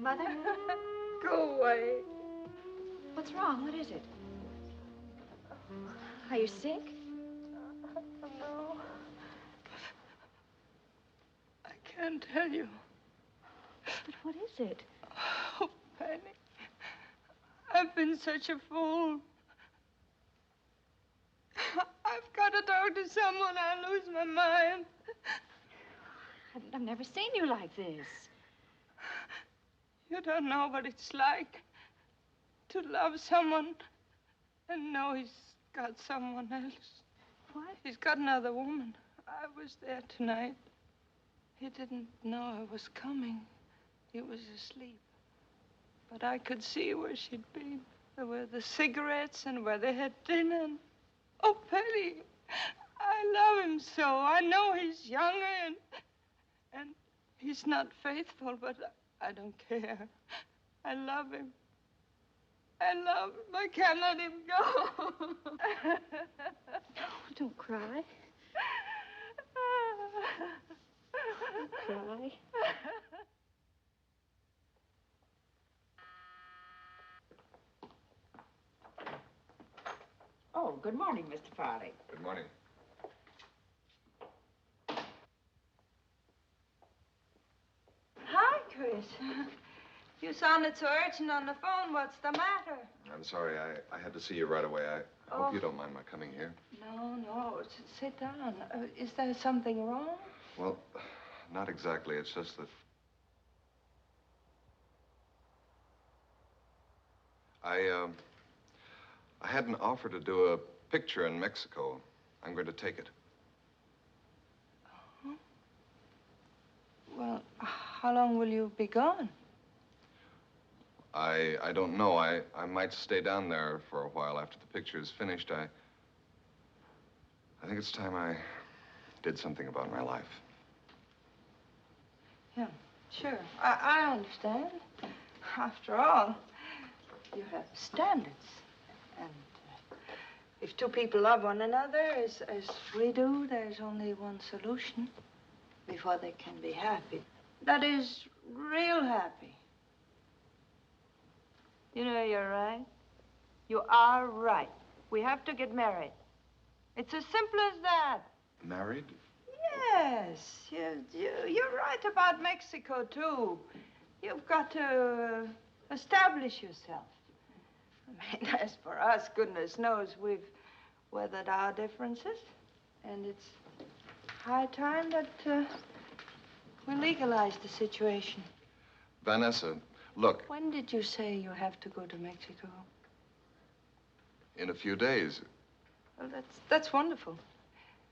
S7: Mother?
S3: Go away.
S7: What's wrong? What is it? Are you sick?
S3: No. I can't tell you.
S7: But what is it?
S3: Oh, Penny. I've been such a fool. I've got to talk to someone. I'll lose my mind.
S7: I've never seen you like this.
S3: You don't know what it's like to love someone and know he's got someone else.
S7: What?
S3: He's got another woman. I was there tonight. He didn't know I was coming. He was asleep. But I could see where she'd been. There were the cigarettes and where they had dinner. Oh, Penny, I love him so. I know he's younger and he's not faithful, but I don't care. I love him. I love him. I can't let him go.
S7: Oh, don't cry. Don't cry.
S12: Oh, good morning, Mr. Farley.
S14: Good morning.
S3: Hi, Chris. You sounded so urgent on the phone. What's the matter?
S14: I'm sorry. I had to see you right away. I hope you don't mind my coming here.
S3: No. Sit down. Is there something wrong?
S14: Well, not exactly. It's just that I had an offer to do a picture in Mexico. I'm going to take it.
S3: Uh-huh. Well, how long will you be gone?
S14: I don't know. I might stay down there for a while after the picture is finished. I think it's time I did something about my life.
S3: Yeah, sure. I understand. After all, you have standards. And if two people love one another as we do, there's only one solution before they can be happy. That is, real happy. You know, you're right. You are right. We have to get married. It's as simple as that.
S14: Married?
S3: Yes. You're right about Mexico, too. You've got to establish yourself. I mean, as for us, goodness knows we've weathered our differences. And it's high time that we legalize the situation.
S14: Vanessa, look.
S3: When did you say you have to go to Mexico?
S14: In a few days.
S3: Well, that's wonderful.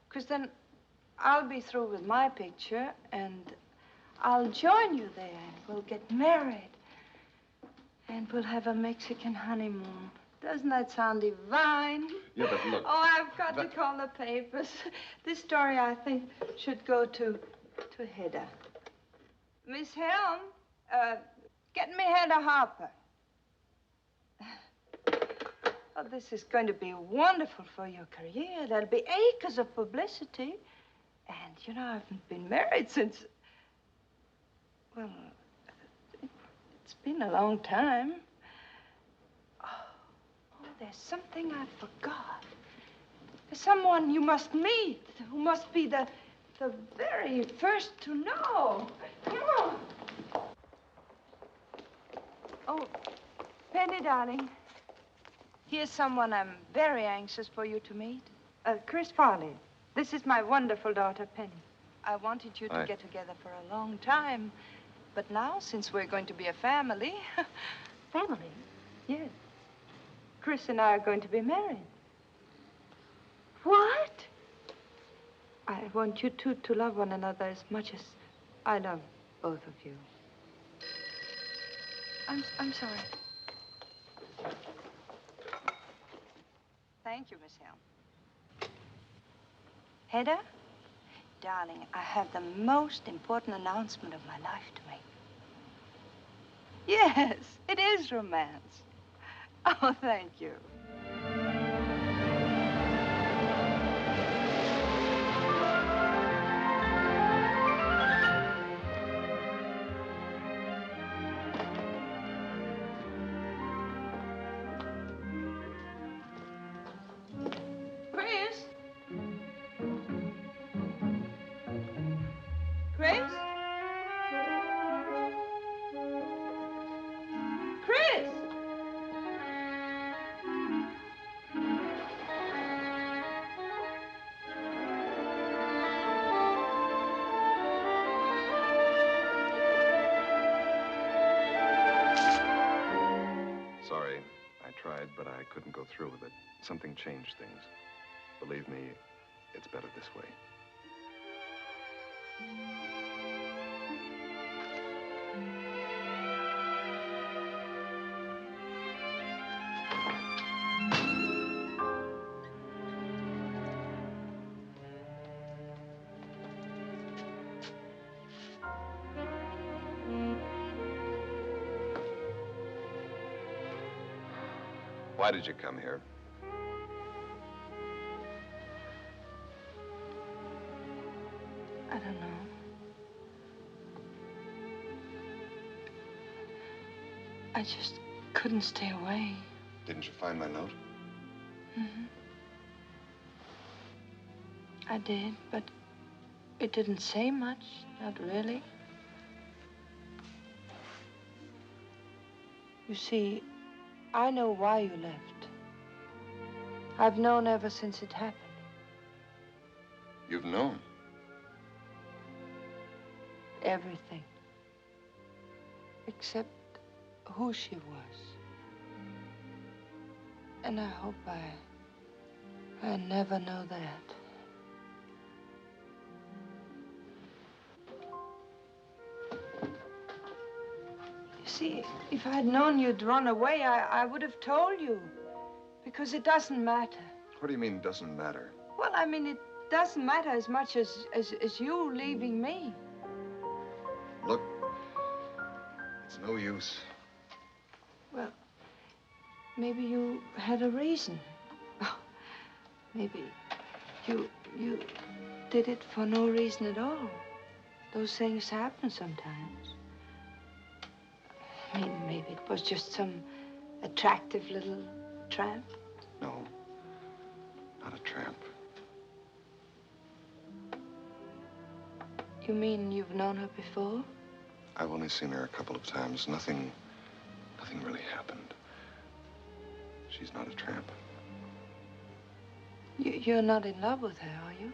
S3: Because then I'll be through with my picture, and I'll join you there, and we'll get married. And we'll have a Mexican honeymoon. Doesn't that sound divine?
S14: Yeah, but look.
S3: Oh, I've got to call the papers. This story, I think, should go to Hedda. Miss Helm, get me Hedda Harper. Oh, this is going to be wonderful for your career. There'll be acres of publicity. And, you know, I haven't been married since... Well, it's been a long time. Oh, there's something I forgot. There's someone you must meet, who must be the very first to know. Come on. Oh, Penny, darling. Here's someone I'm very anxious for you to meet. Chris Farley. This is my wonderful daughter, Penny. I wanted you to get together for a long time. But now, since we're going to be a family...
S7: Family?
S3: Yes. Chris and I are going to be married.
S7: What?
S3: I want you two to love one another as much as I love both of you. I'm sorry. Thank you, Miss Helm. Hedda, darling, I have the most important announcement of my life to make. Yes, it is romance. Oh, thank you.
S14: through with it. Something changed things. Believe me, it's better this way. Why did you come here?
S3: I don't know. I just couldn't stay away.
S14: Didn't you find my note?
S3: Mm-hmm. I did, but it didn't say much, not really. You see, I know why you left. I've known ever since it happened.
S14: You've known?
S3: Everything. Except who she was. And I hope I never know that. You see, if I'd known you'd run away, I would have told you. Because it doesn't matter.
S14: What do you mean, doesn't matter?
S3: Well, I mean, it doesn't matter as much as you leaving me.
S14: Look, it's no use.
S3: Well, maybe you had a reason. Maybe you did it for no reason at all. Those things happen sometimes. I mean, maybe it was just some attractive little tramp.
S14: No, not a tramp.
S3: You mean you've known her before?
S14: I've only seen her a couple of times. Nothing really happened. She's not a tramp.
S3: You're not in love with her, are you?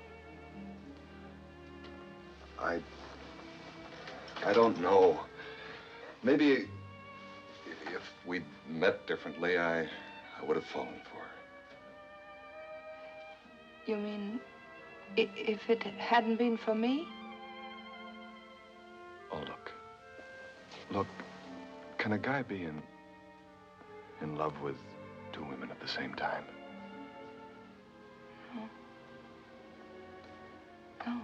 S14: I don't know. Maybe if we'd met differently, I would have fallen for her.
S3: You mean if it hadn't been for me?
S14: Oh, look, can a guy be in love with two women at the same time?
S3: No,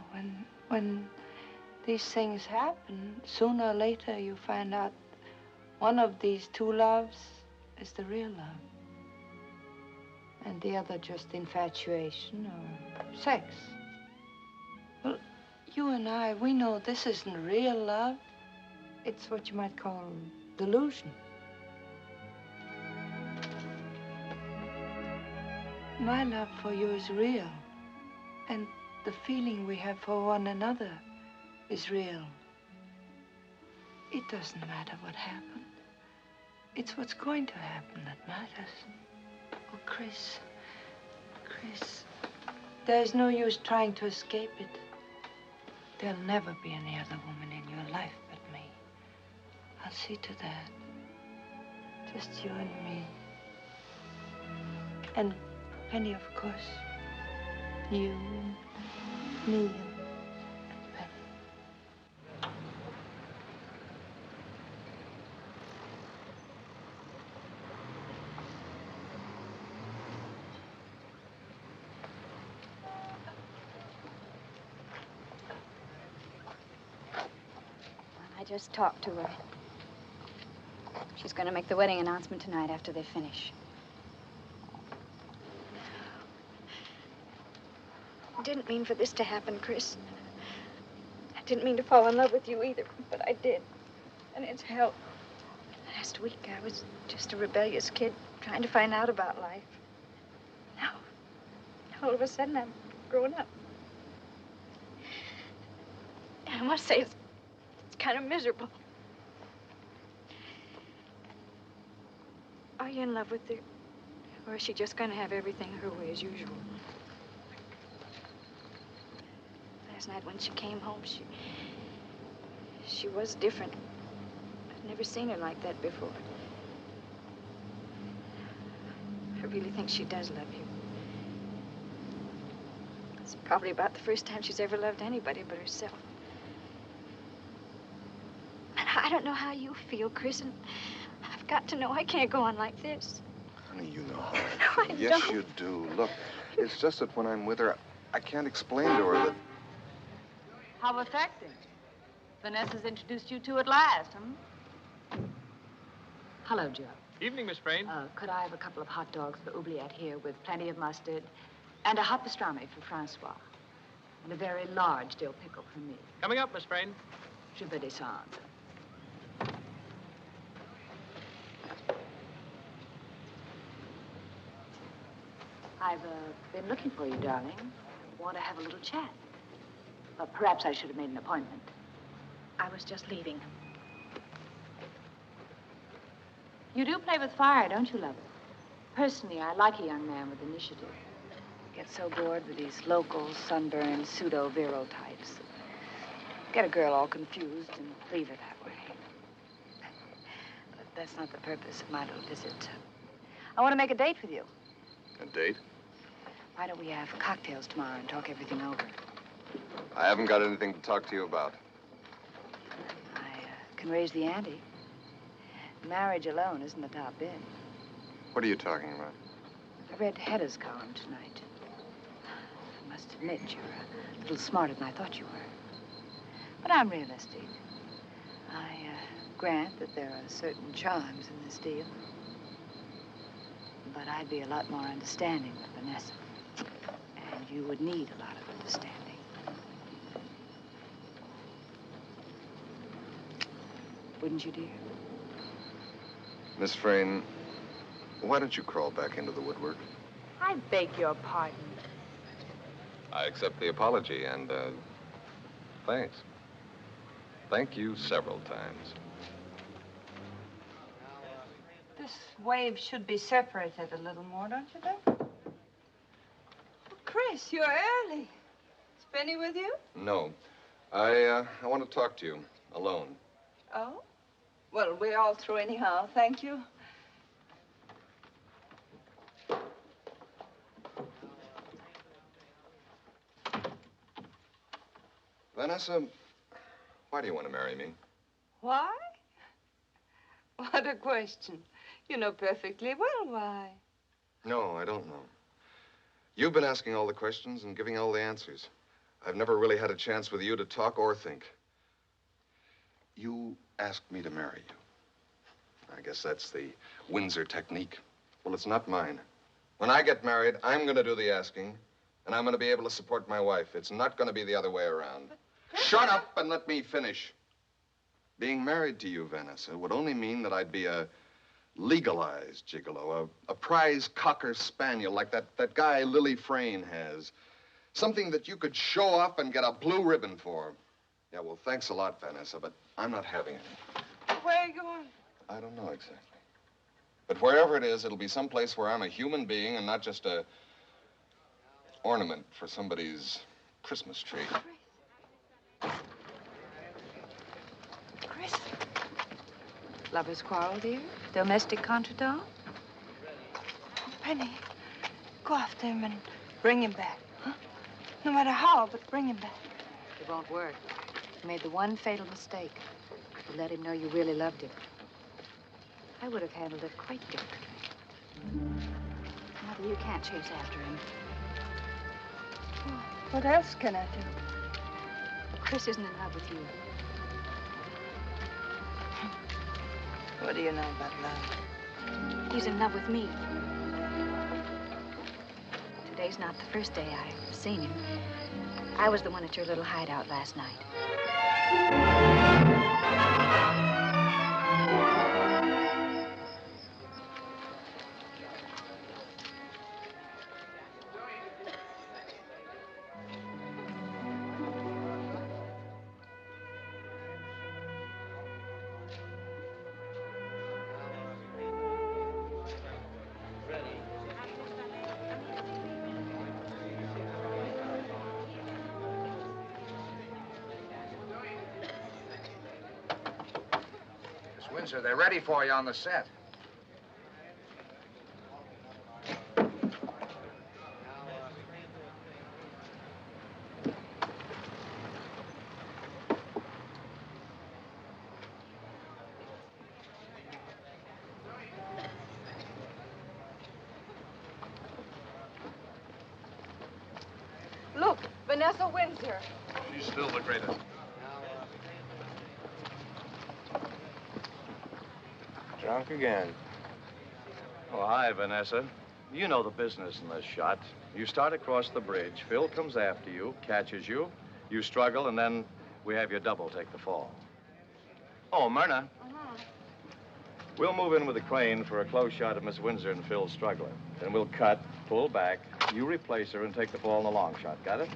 S3: when these things happen, sooner or later you find out one of these two loves is the real love. And the other just infatuation or sex. Well, you and I, we know this isn't real love. It's what you might call delusion. My love for you is real. And the feeling we have for one another is real. It doesn't matter what happened. It's what's going to happen that matters. Oh, Chris, there's no use trying to escape it. There'll never be any other woman in your life but me. I'll see to that. Just you and me. And Penny, of course. You, me, and Penny.
S15: I just talked to her. She's going to make the wedding announcement tonight after they finish. I didn't mean for this to happen, Chris. I didn't mean to fall in love with you either, but I did. And it's hell. Last week, I was just a rebellious kid trying to find out about life. Now, all of a sudden, I'm grown up. And I must say, it's kind of miserable. Are you in love with her? Or is she just going to have everything her way as usual? Last night when she came home, she was different. I've never seen her like that before. Her really think she does love you. It's probably about the first time she's ever loved anybody but herself. And I don't know how you feel, Chris, and I've got to know I can't go on like this.
S14: Honey, you know how I
S15: No,
S14: feel.
S15: I
S14: Yes,
S15: don't.
S14: you do. Look, it's just that when I'm with her, I can't explain to her that...
S12: How affecting. Vanessa's introduced you to at last, Hello, Joe.
S16: Evening, Miss Frain.
S12: Could I have a couple of hot dogs for oubliette here with plenty of mustard and a hot pastrami for Francois and a very large dill pickle for me?
S16: Coming up, Miss Frain.
S12: Je vais descendre. I've been looking for you, darling. Want to have a little chat. Perhaps I should have made an appointment.
S15: I was just leaving.
S12: You do play with fire, don't you, lover? Personally, I like a young man with initiative. I get so bored with these local, sunburned, pseudo-virile types. Get a girl all confused and leave her that way. But that's not the purpose of my little visit. I want to make a date with you.
S14: A date?
S12: Why don't we have cocktails tomorrow and talk everything over?
S14: I haven't got anything to talk to you about.
S12: I can raise the ante. Marriage alone isn't the top bid.
S14: What are you talking about?
S12: I read Hedda's column tonight. I must admit, you're a little smarter than I thought you were. But I'm realistic. I grant that there are certain charms in this deal. But I'd be a lot more understanding with Vanessa. And you would need a lot of understanding. Wouldn't you, dear?
S14: Miss Frain, why don't you crawl back into the woodwork?
S12: I beg your pardon.
S14: I accept the apology, and, thanks. Thank you several times.
S3: This wave should be separated a little more, don't you think? Oh, Chris, you're early. Is Benny with you?
S14: No. I want to talk to you, alone.
S3: Oh? Well, we're all through anyhow, thank you.
S14: Vanessa, why do you want to marry me?
S3: Why? What a question. You know perfectly well why.
S14: No, I don't know. You've been asking all the questions and giving all the answers. I've never really had a chance with you to talk or think. You asked me to marry you. I guess that's the Windsor technique. Well, it's not mine. When I get married, I'm going to do the asking, and I'm going to be able to support my wife. It's not going to be the other way around. Shut up and let me finish. Being married to you, Vanessa, would only mean that I'd be a legalized gigolo, a prize cocker spaniel like that guy Lily Frayne has. Something that you could show off and get a blue ribbon for. Yeah, well, thanks a lot, Vanessa, but I'm not having it.
S3: Where are you going?
S14: I don't know exactly. But wherever it is, it'll be someplace where I'm a human being and not just a ornament for somebody's Christmas tree.
S12: Chris? Lovers quarrel, dear? Domestic contretemps?
S3: Penny, go after him and bring him back, huh? No matter how, but bring him back.
S12: It won't work. You made the one fatal mistake. You let him know you really loved him. I would have handled it quite differently. Mother, you can't chase after him.
S3: What else can I do?
S12: Chris isn't in love with you.
S3: What do you know about love?
S15: He's in love with me.
S12: Today's not the first day I've seen him. I was the one at your little hideout last night.
S17: Windsor, they're ready for you on the set.
S3: Vanessa Windsor.
S6: She's still the greatest.
S16: Drunk again.
S17: Oh, hi, Vanessa. You know the business in this shot. You start across the bridge. Phil comes after you, catches you. You struggle, and then we have your double take the fall. Oh, Myrna. We'll move in with the crane for a close shot of Miss Windsor and Phil struggling. Then we'll cut, pull back, you replace her, and take the fall in the long shot. Got it?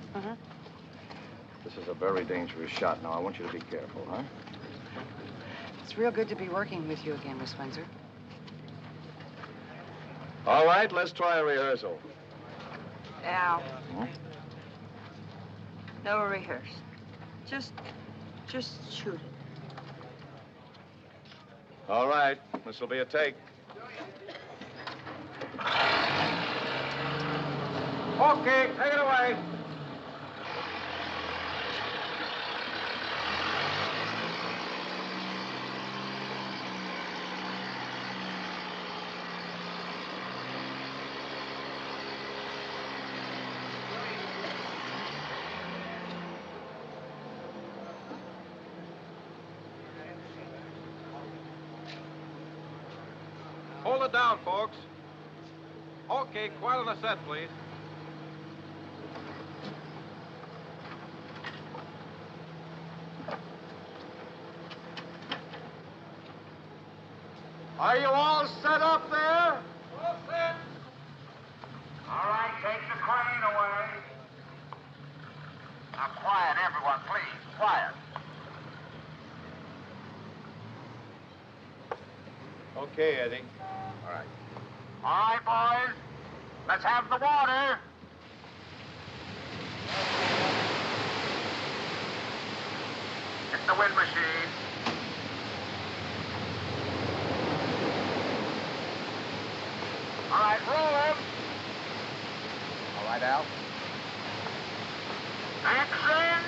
S17: This is a very dangerous shot. Now, I want you to be careful, huh?
S12: It's real good to be working with you again, Miss Windsor.
S17: All right, let's try a rehearsal.
S3: Al. No rehearse. Just shoot it.
S17: All right, this will be a take.
S11: Okay, take it away.
S6: Hold it down, folks. Okay, quiet on the set, please.
S11: Are you all set up there?
S6: All set.
S18: All right, take the crane away. Now, quiet, everyone, please. Quiet.
S17: Okay, Eddie.
S18: All right. All right, boys. Let's have the water. Hit the wind machine. All right, roll him. All right, Al. Action!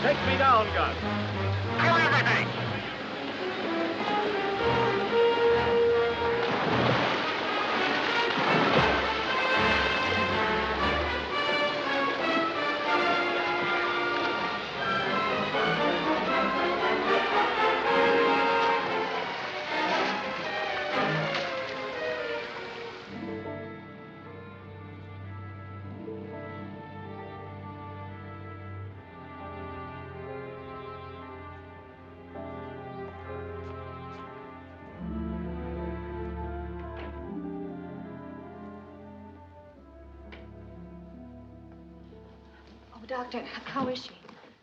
S17: Take me down, Gus.
S18: Do everything.
S15: Oh, Doctor, how is she?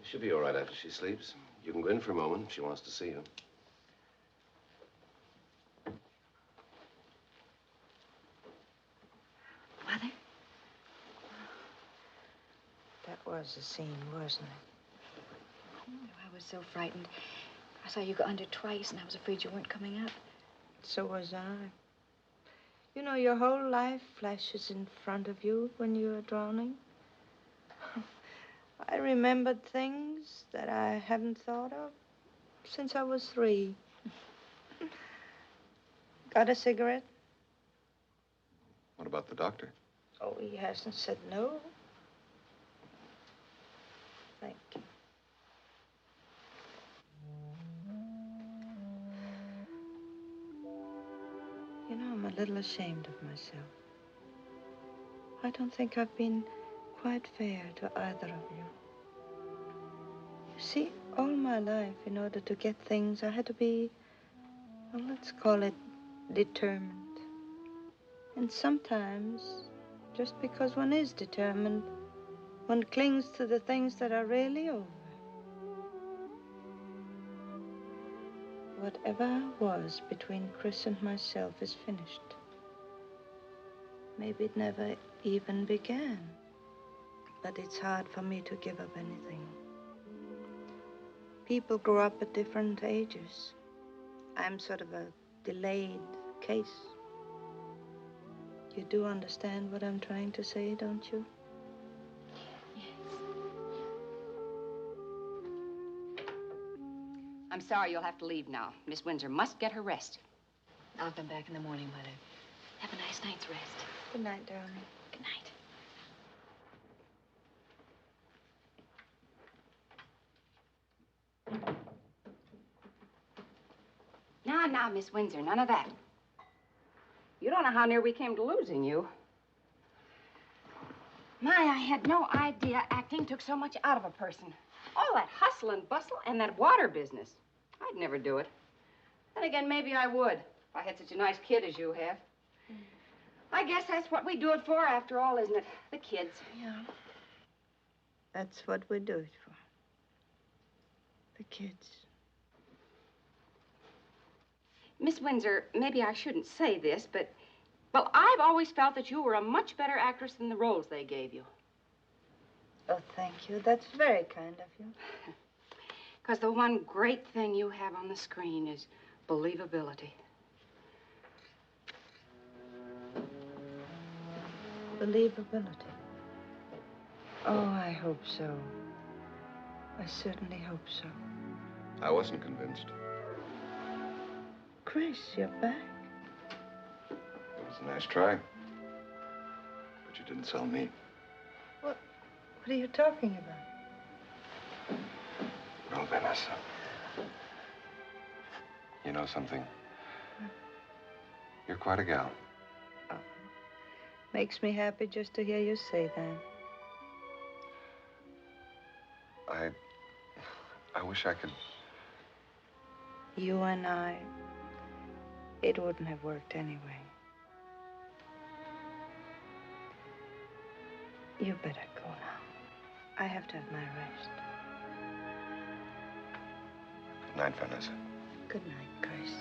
S19: She'll be all right after she sleeps. You can go in for a moment if she wants to see you.
S15: Mother?
S3: That was a scene, wasn't it?
S15: I was so frightened. I saw you go under twice, and I was afraid you weren't coming up.
S3: So was I. You know, your whole life flashes in front of you when you're drowning. I remembered things that I haven't thought of since I was 3. Got a cigarette?
S14: What about the doctor?
S3: Oh, he hasn't said no. Thank you. You know, I'm a little ashamed of myself. I don't think I've been quite fair to either of you. You see, all my life, in order to get things, I had to be, well, let's call it determined. And sometimes, just because one is determined, one clings to the things that are really over. Whatever was between Chris and myself is finished. Maybe it never even began. But it's hard for me to give up anything. People grow up at different ages. I'm sort of a delayed case. You do understand what I'm trying to say, don't you?
S12: I'm sorry you'll have to leave now. Miss Windsor must get her rest.
S20: I'll come back in the morning, Mother. Have a nice night's rest.
S3: Good night, darling.
S20: Good night.
S12: Now, Miss Windsor, none of that. You don't know how near we came to losing you. My, I had no idea acting took so much out of a person. All that hustle and bustle and that water business. I'd never do it. Then again, maybe I would, if I had such a nice kid as you have. I guess that's what we do it for, after all, isn't it? The kids.
S3: Yeah. That's what we do it for. The kids.
S12: Miss Windsor, maybe I shouldn't say this, but, well, I've always felt that you were a much better actress than the roles they gave you.
S3: Oh, thank you. That's very kind of you.
S12: Because the one great thing you have on the screen is believability.
S3: Believability. Oh, I hope so. I certainly hope so.
S14: I wasn't convinced.
S3: Chris, you're back.
S14: It was a nice try. But you didn't sell me.
S3: What are you talking about?
S14: Well, Vanessa. You know something? You're quite a gal.
S3: Oh, makes me happy just to hear you say that.
S14: I wish I could...
S3: You and I, it wouldn't have worked anyway. You better go now. I have to have my rest.
S14: Good night, Vanessa.
S3: Good night, Chris.